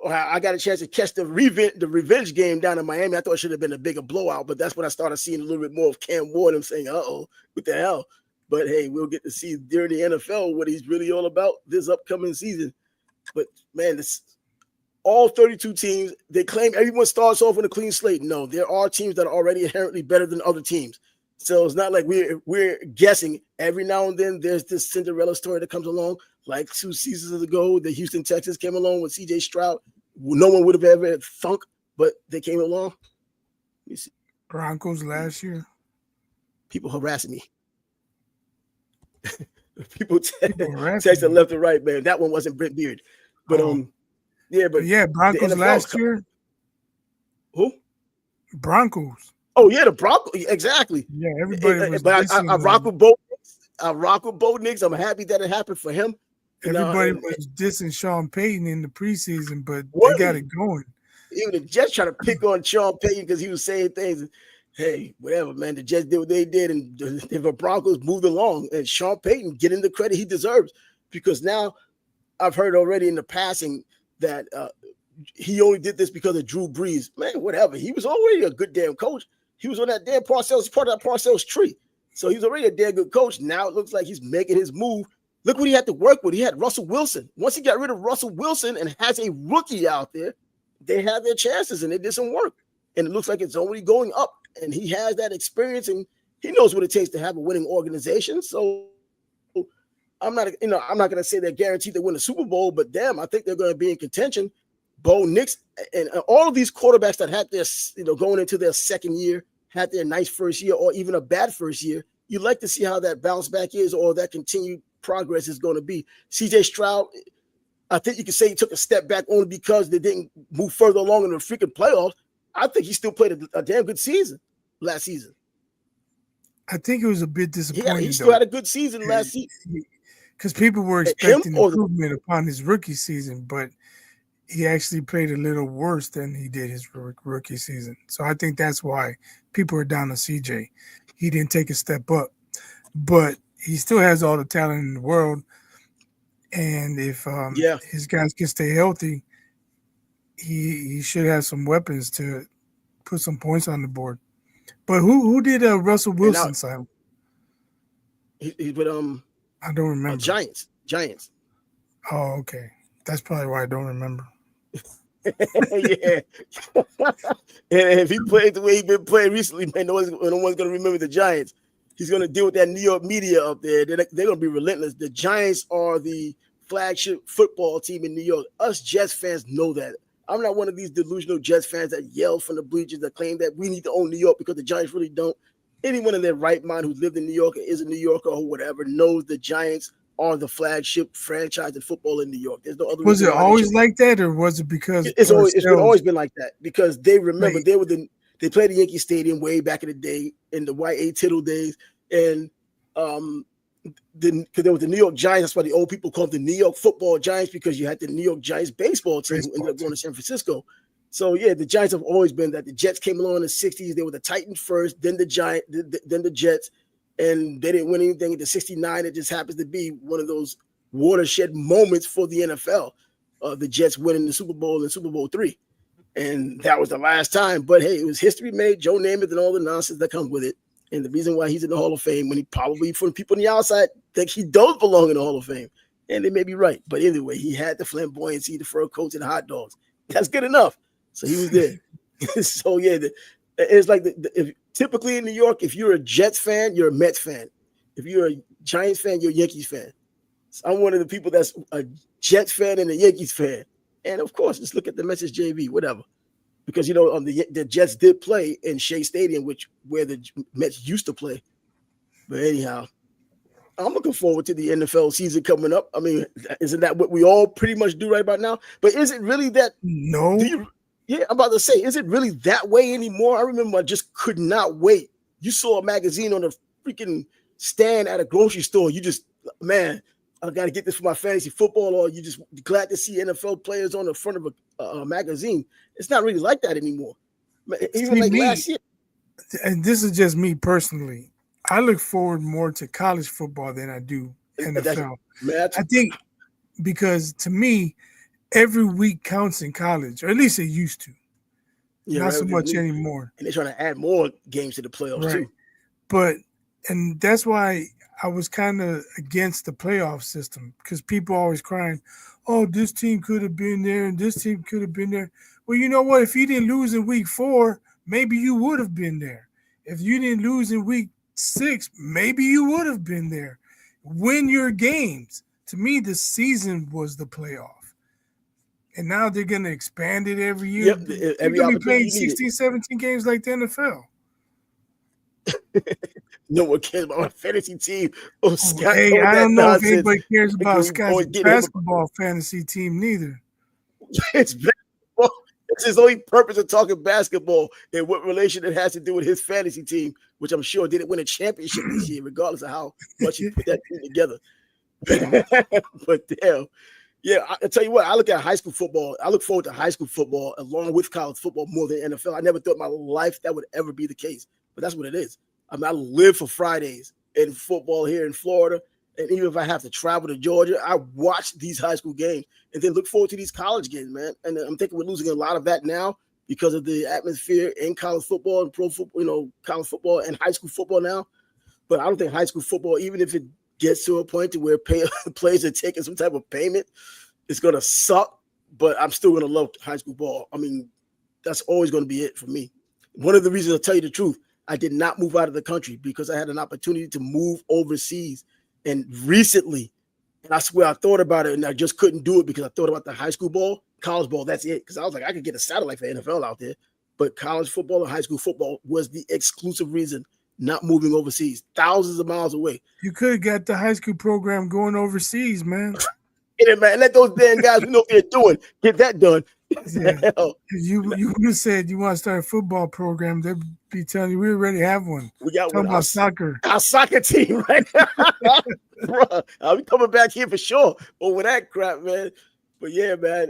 I got a chance to catch the revenge game down in Miami. I thought it should have been a bigger blowout, but that's when I started seeing a little bit more of Cam Ward and saying, "Uh-oh, what the hell?" But hey, we'll get to see during the NFL what he's really all about this upcoming season. But man, all 32 teams, they claim everyone starts off with a clean slate. No, there are teams that are already inherently better than other teams. So it's not like we're guessing. Every now and then there's this Cinderella story that comes along. Like 2 seasons ago, the Houston Texans came along with C.J. Stroud. No one would have ever thunk, but they came along. You see. Broncos last year. People harassing me. People texting left and right, man. That one wasn't Brent Beard. But Broncos last year. Who? Broncos. Oh yeah, the Broncos. Exactly. Yeah, everybody was. But I rock with Bo. I rock with Bo Nix. I'm happy that it happened for him. Everybody was dissing Sean Payton in the preseason, but they got it going. Even the Jets trying to pick on Sean Payton because he was saying things. Hey, whatever, man. The Jets did what they did, and the Broncos moved along. And Sean Payton getting the credit he deserves, because now I've heard already in the passing that he only did this because of Drew Brees. Man, whatever. He was already a good damn coach. He was on that damn Parcells, part of that Parcells tree. So he's already a damn good coach. Now it looks like he's making his move. Look what he had to work with. He had Russell Wilson. Once he got rid of Russell Wilson and has a rookie out there, they have their chances, and it did some work. And it looks like it's only going up. And he has that experience, and he knows what it takes to have a winning organization. So I'm not going to say they're guaranteed to win the Super Bowl, but damn, I think they're going to be in contention. Bo Nix and all of these quarterbacks that had their, going into their second year, had their nice first year or even a bad first year, you'd like to see how that bounce back is or that continued progress is going to be. CJ Stroud, I think you could say he took a step back only because they didn't move further along in the freaking playoffs. I think he still played a damn good season last season. I think it was a bit disappointing. He still had a good season last season. Because people were expecting improvement upon his rookie season, but he actually played a little worse than he did his rookie season. So I think that's why people are down on CJ. He didn't take a step up, but he still has all the talent in the world. And if his guys can stay healthy, he should have some weapons to put some points on the board. But who did Russell Wilson sign? He put I don't remember. Giants. Oh, okay. That's probably why I don't remember. Yeah. And if he played the way he's been playing recently, man, no one's gonna remember the Giants. He's gonna deal with that New York media up there. They're gonna be relentless. The Giants are the flagship football team in New York. Us Jets fans know that. I'm not one of these delusional Jets fans that yell from the bleachers that claim that we need to own New York because the Giants really don't. Anyone in their right mind who's lived in New York or is a New Yorker or whatever knows the Giants are the flagship franchise in football in New York. There's no other. Was it always like that, or was it because it's always been like that? Because they remember they played the Yankee Stadium way back in the day in the White A. Tittle days, and because there was the New York Giants. That's why the old people called the New York Football Giants, because you had the New York Giants baseball team who ended up going to San Francisco. So yeah, the Giants have always been that. The Jets came along in the 60s. They were the Titans first, then the Jets, and they didn't win anything in the 69. It just happens to be one of those watershed moments for the NFL. The Jets winning the Super Bowl in Super Bowl III. And that was the last time. But hey, it was history made, Joe Namath and all the nonsense that comes with it. And the reason why he's in the Hall of Fame, when he probably, for people on the outside, think he don't belong in the Hall of Fame. And they may be right. But anyway, he had the flamboyancy, the fur coats, and the hot dogs. That's good enough. So he was there. So yeah, it's like typically in New York, if you're a Jets fan, you're a Mets fan. If you're a Giants fan, you're a Yankees fan. So I'm one of the people that's a Jets fan and a Yankees fan. And of course, just look at the Mets JV, whatever. Because the Jets did play in Shea Stadium, where the Mets used to play. But anyhow, I'm looking forward to the NFL season coming up. I mean, isn't that what we all pretty much do right about now? But is it really that? No. Yeah, I'm about to say, is it really that way anymore? I remember I just could not wait. You saw a magazine on the freaking stand at a grocery store. You just, man, I got to get this for my fantasy football, or you just glad to see NFL players on the front of a magazine. It's not really like that anymore. Even last year. And this is just me personally. I look forward more to college football than I do NFL. I think because to me, every week counts in college, or at least it used to. Yeah, not so much anymore. And they're trying to add more games to the playoffs too. And that's why I was kind of against the playoff system, because people always crying, oh, this team could have been there and this team could have been there. Well, you know what? If you didn't lose in week 4, maybe you would have been there. If you didn't lose in week 6, maybe you would have been there. Win your games. To me, the season was the playoff. And now they're going to expand it every year. Yep, they're going to be playing 16, 17 games like the NFL. No one cares about my fantasy team. Oh, Scott, hey, I don't know if anybody cares about Scott's basketball fantasy team neither. It's basketball. It's his only purpose of talking basketball and what relation it has to do with his fantasy team, which I'm sure didn't win a championship this year, regardless of how much he put that team together. But damn. Yeah, I tell you what, I look at high school football. I look forward to high school football along with college football more than NFL. I never thought in my life that would ever be the case, but that's what it is. I mean, I live for Fridays in football here in Florida, and even if I have to travel to Georgia, I watch these high school games and then look forward to these college games, man. And I'm thinking we're losing a lot of that now because of the atmosphere in college football and pro football, college football and high school football now. But I don't think high school football, even if it gets to a point to where players are taking some type of payment, it's going to suck, but I'm still going to love high school ball. I mean, that's always going to be it for me. One of the reasons, I'll tell you the truth, I did not move out of the country because I had an opportunity to move overseas. And recently, and I swear I thought about it and I just couldn't do it because I thought about the high school ball, college ball, that's it. Because I was like, I could get a satellite for NFL out there. But college football and high school football was the exclusive reason not moving overseas, thousands of miles away. You could have got the high school program going overseas, man. Get it, man. Let those damn guys who know what they're doing get that done. Yeah. Hell, You would have said you want to start a football program, they'd be telling you we already have one. we got Talking one. about soccer. Our soccer team, right? Bruh, I'll be coming back here for sure over that crap, man. But yeah, man,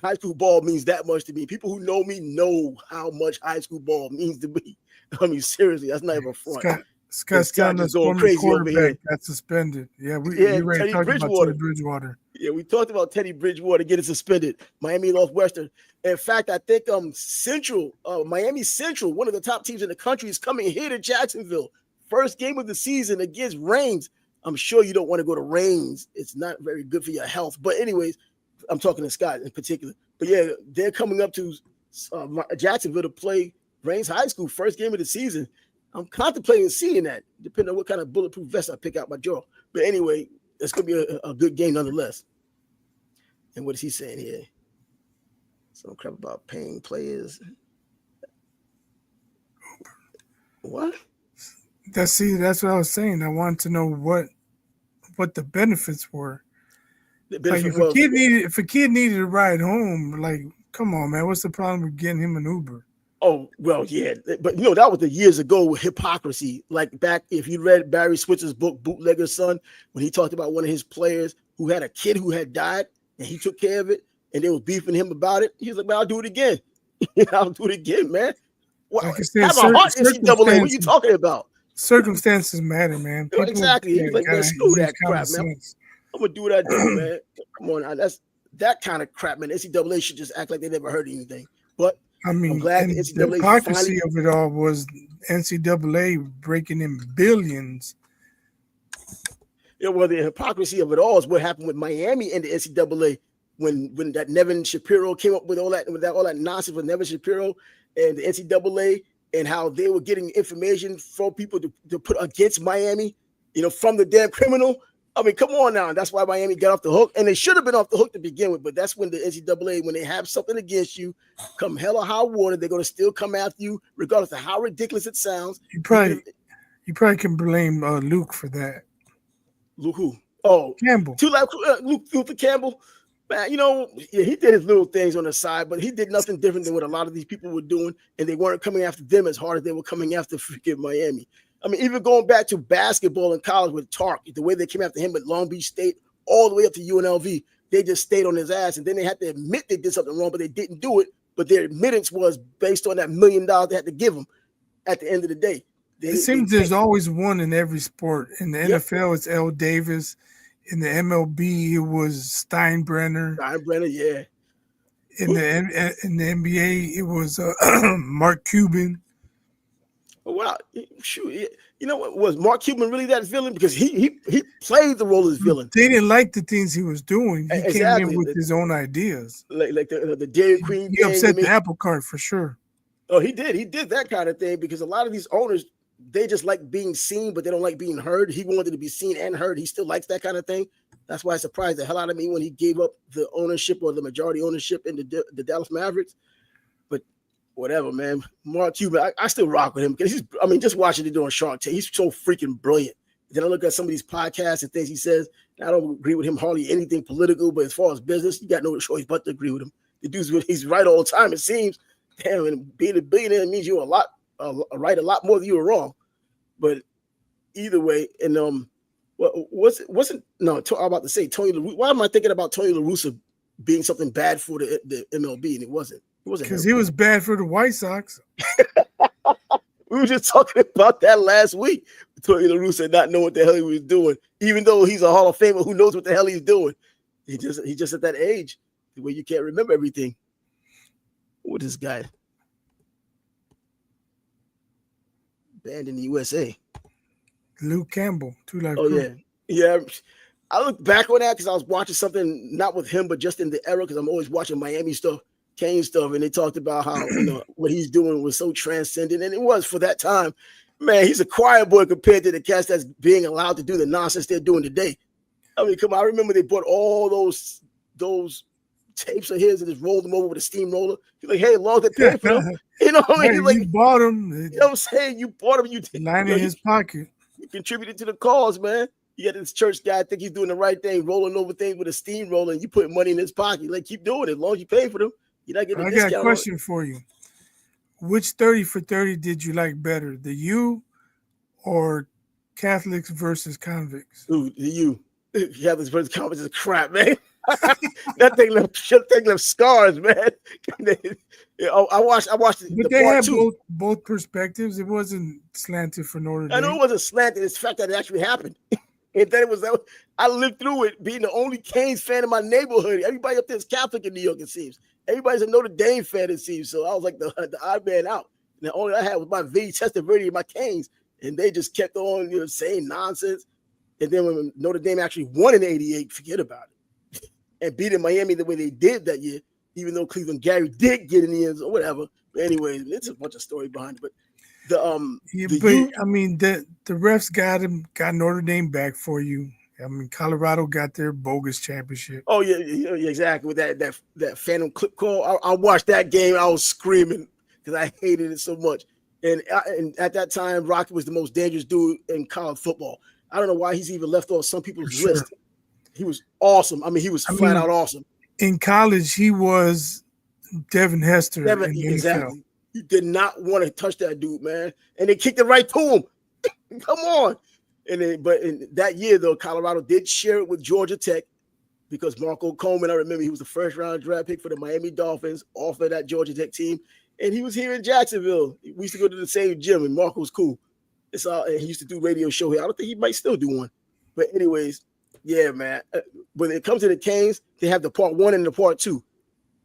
high school ball means that much to me. People who know me know how much high school ball means to me. I mean, seriously, that's not even a front. Scott's telling us going former crazy over here. quarterback got suspended. Yeah, you already Teddy talked about Bridgewater. Teddy Bridgewater. Yeah, we talked about Teddy Bridgewater getting suspended. Miami lost Western. In fact, I think Miami Central, one of the top teams in the country, is coming here to Jacksonville. First game of the season against Reigns. I'm sure you don't want to go to Reigns. It's not very good for your health. But anyways, I'm talking to Scott in particular. But yeah, they're coming up to Jacksonville to play Reigns High School, first game of the season. I'm contemplating seeing that, depending on what kind of bulletproof vest I pick out my drawer. But anyway, it's going to be a good game nonetheless. And what is he saying here? Some crap about paying players. What? That's what I was saying. I wanted to know what the benefits were. Like if a kid needed a ride home, like, come on, man, what's the problem with getting him an Uber? Oh, well, yeah. But, that was the years ago with hypocrisy. Like back, if you read Barry Switzer's book, Bootlegger's Son, when he talked about one of his players who had a kid who had died and he took care of it and they were beefing him about it. He was like, man, I'll do it again. I'll do it again, man. Well, like I said, have a heart NCAA. What are you talking about? Circumstances matter, man. People, exactly. He's like, man, screw that crap, man. I'm going to do what I do, man. Come on. That's that kind of crap, man. NCAA should just act like they never heard anything. But I mean, I'm glad the hypocrisy of it all was NCAA breaking in billions. Yeah, well, the hypocrisy of it all is what happened with Miami and the NCAA when that Nevin Shapiro came up with all that nonsense with Nevin Shapiro and the NCAA and how they were getting information from people to put against Miami, from the damn criminal. I mean, come on now. That's why Miami got off the hook. And they should have been off the hook to begin with. But that's when the NCAA, when they have something against you, come hell or high water, they're going to still come after you, regardless of how ridiculous it sounds. You probably can blame Luke for that. Luke who? Oh, Campbell. Luke Luther Campbell. Man, he did his little things on the side, but he did nothing different than what a lot of these people were doing. And they weren't coming after them as hard as they were coming after freaking Miami. I mean, even going back to basketball in college with Tark, the way they came after him at Long Beach State, all the way up to UNLV, they just stayed on his ass. And then they had to admit they did something wrong, but they didn't do it. But their admittance was based on that $1 million they had to give them at the end of the day. It seems there's always one in every sport. In the NFL, it's L. Davis. In the MLB, it was Steinbrenner. Yeah. In the NBA, it was Mark Cuban. Wow, shoot! You know what? Was Mark Cuban really that villain? Because he played the role as villain. They didn't like the things he was doing. He came in with his own ideas, like the Dairy Queen. He upset the apple cart for sure. Oh, he did. He did that kind of thing because a lot of these owners, they just like being seen, but they don't like being heard. He wanted to be seen and heard. He still likes that kind of thing. That's why it surprised the hell out of me when he gave up the ownership or the majority ownership in the Dallas Mavericks. But whatever, man. Mark Cuban, I still rock with him because just watching him doing Shark Tank, he's so freaking brilliant. Then I look at some of these podcasts and things he says. And I don't agree with him hardly anything political, but as far as business, you got no choice but to agree with him. The dude's he's right all the time. It seems. Damn, and being a billionaire means you're right a lot more than you were wrong. But either way, and I'm about to say Tony La Russa. Why am I thinking about Tony La Russa being something bad for the MLB? And it wasn't. Because he was bad for the White Sox. We were just talking about that last week. Tony La Russa not knowing what the hell he was doing, even though he's a Hall of Famer who knows what the hell he's doing. He just at that age where you can't remember everything. What is this guy? Banned in the USA. Luke Campbell. Yeah. I look back on that because I was watching something not with him, but just in the era because I'm always watching Miami stuff, Kane stuff, and they talked about how what he's doing was so transcendent, and it was for that time. Man, he's a choir boy compared to the cats that's being allowed to do the nonsense they're doing today. I mean, come on! I remember they bought all those tapes of his and just rolled them over with a steamroller. He's like, hey, long they pay for them. You know what I mean? He's like, you bought them. You know what I'm saying? You bought them. You line in his pocket. You contributed to the cause, man. You got this church guy, think he's doing the right thing, rolling over things with a steamroller, and you put money in his pocket. Like, keep doing it. As long as you pay for them, you're not getting a discount. I got a question for you. Which 30 for 30 did you like better, the U or Catholics versus convicts? Ooh, the U. Catholics versus convicts is crap, man. that thing left scars, man. I watched but they had both perspectives. It wasn't slanted for Notre Dame. I know it wasn't slanted. It's the fact that it actually happened. And then I lived through it being the only Canes fan in my neighborhood. Everybody up there is Catholic in New York, it seems. Everybody's a Notre Dame fan, it seems. So I was like the odd man out. And the only I had was my Testaverde and my Canes. And they just kept on, saying nonsense. And then when Notre Dame actually won in '88, forget about it. And beating Miami the way they did that year, even though Cleveland Gary did get in the end or whatever. But anyway, it's a bunch of story behind it. But the refs got Notre Dame back for you. I mean, Colorado got their bogus championship. Oh yeah, exactly. With that phantom clip call, I watched that game. I was screaming because I hated it so much. And at that time, Rocky was the most dangerous dude in college football. I don't know why he's even left off some people's list. He was awesome. I mean, he was flat out awesome. In college, he was Devin Hester. Exactly. You did not want to touch that dude, man. And they kicked it right to him. Come on. But in that year, though, Colorado did share it with Georgia Tech because Marco Coleman, I remember he was the first-round draft pick for the Miami Dolphins off of that Georgia Tech team. And he was here in Jacksonville. We used to go to the same gym, and Marco was cool. And he used to do radio show here. I don't think he might still do one. But anyways, yeah, man. When it comes to the Canes, they have the part 1 and the part 2.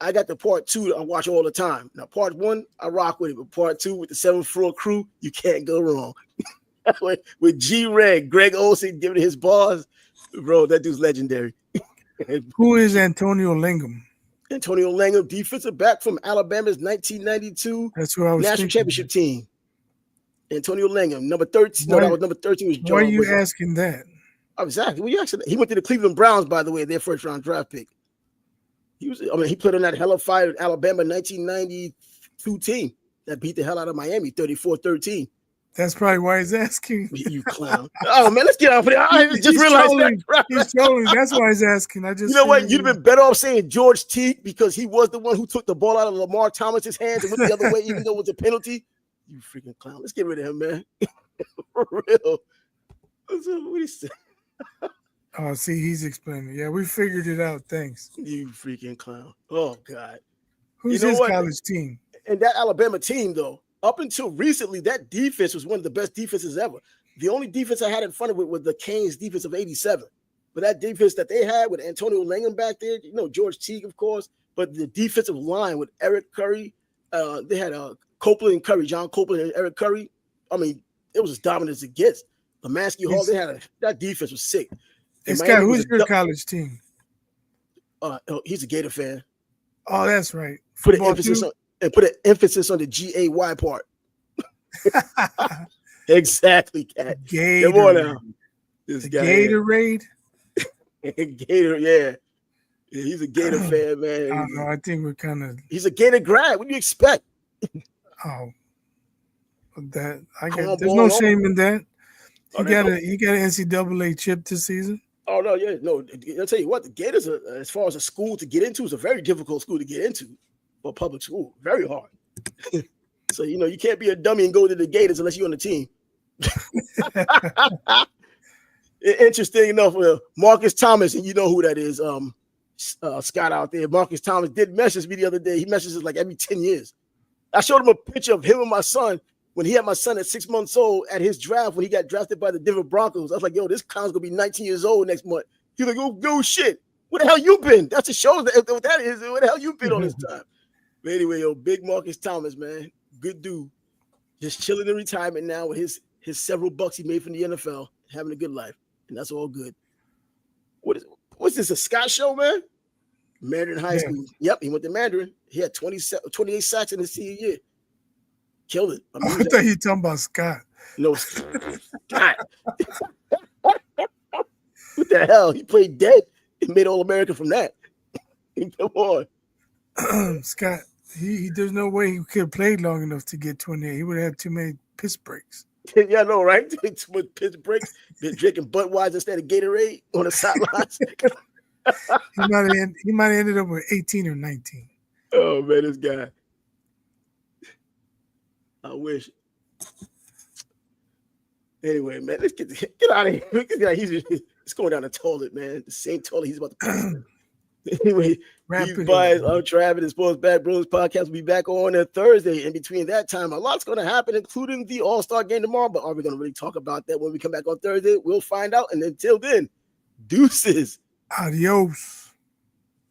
I got the part 2 that I watch all the time. Now, part 1, I rock with it. But part 2 with the 7th floor crew, you can't go wrong. with G-Reg, Greg Olsen giving his bars. Bro, that dude's legendary. Who is Antonio Langham? Antonio Langham, defensive back from Alabama's 1992 national championship team. Antonio Langham, number 13. No, that was number 13 was John. Why are you asking that? Exactly. Well, you asking that? He went to the Cleveland Browns, by the way, their first-round draft pick. He played on that hella fire Alabama 1992 team that beat the hell out of Miami 34-13. That's probably why he's asking. You clown. Oh, man, let's get off of it. I just realized that. He's trolling. That's why he's asking. You know what? You'd have been better off saying George Teague because he was the one who took the ball out of Lamar Thomas's hands and went the other way, even though it was a penalty. You freaking clown. Let's get rid of him, man. For real. What do you say? Oh, see, he's explaining. Yeah, we figured it out. Thanks. You freaking clown. Oh, God. Who's his college team? And that Alabama team, though, up until recently, that defense was one of the best defenses ever. The only defense I had in front of it was the Canes defense of '87. But that defense that they had with Antonio Langham back there, George Teague, of course, but the defensive line with Eric Curry, they had Copeland and Curry, John Copeland and Eric Curry. I mean, it was as dominant as it gets. Lemansky Hall, they had that defense was sick. Scott, who's your college team? He's a Gator fan. Oh, that's right. Put an emphasis on the GAY part. Exactly, Cat. Gator. Come on now. This guy. Gatorade. Gator, yeah. He's a Gator fan, man. I don't know. I think we're kind of. He's a Gator grad. What do you expect? Oh, there's no shame in that. He got an NCAA chip this season. Oh no, yeah, no. I'll tell you what, the Gators, as far as a school to get into, is a very difficult school to get into for public school. Very hard. So you can't be a dummy and go to the Gators unless you're on the team. Interesting enough, Marcus Thomas, and you know who that is. Scott out there. Marcus Thomas did message me the other day. He messages like every 10 years. I showed him a picture of him and my son when he had my son at 6 months old at his draft when he got drafted by the Denver Broncos. I was like, yo, this clown's gonna be 19 years old next month. He's like, oh shit. Where the hell you been? That's the show what that is. Where the hell you been all this time? But anyway, big Marcus Thomas, man. Good dude. Just chilling in retirement now with his several bucks he made from the NFL, having a good life. And that's all good. What's this, a Scott show, man? Mandarin High School. Yep, he went to Mandarin. He had 28 sacks in his senior year. Killed it. I thought you were talking about Scott. No, Scott. What the hell? He played dead and made All-American from that. Come on. Scott, there's no way he could have played long enough to get 28. He would have had too many piss breaks. Yeah, I know, right? Too much pitch breaks. Been drinking Budweiser instead of Gatorade on the sidelines. He might have ended up with 18 or 19. Oh man, this guy. I wish. Anyway, man, let's get out of here. He's going down the toilet, man. The same toilet he's about to piss in. Anyway, these boys, I'm Travis, the Sports Bad Bros podcast will be back on a Thursday. In between that time, a lot's going to happen, including the All-Star game tomorrow. But are we going to really talk about that when we come back on Thursday? We'll find out. And until then, deuces. Adios.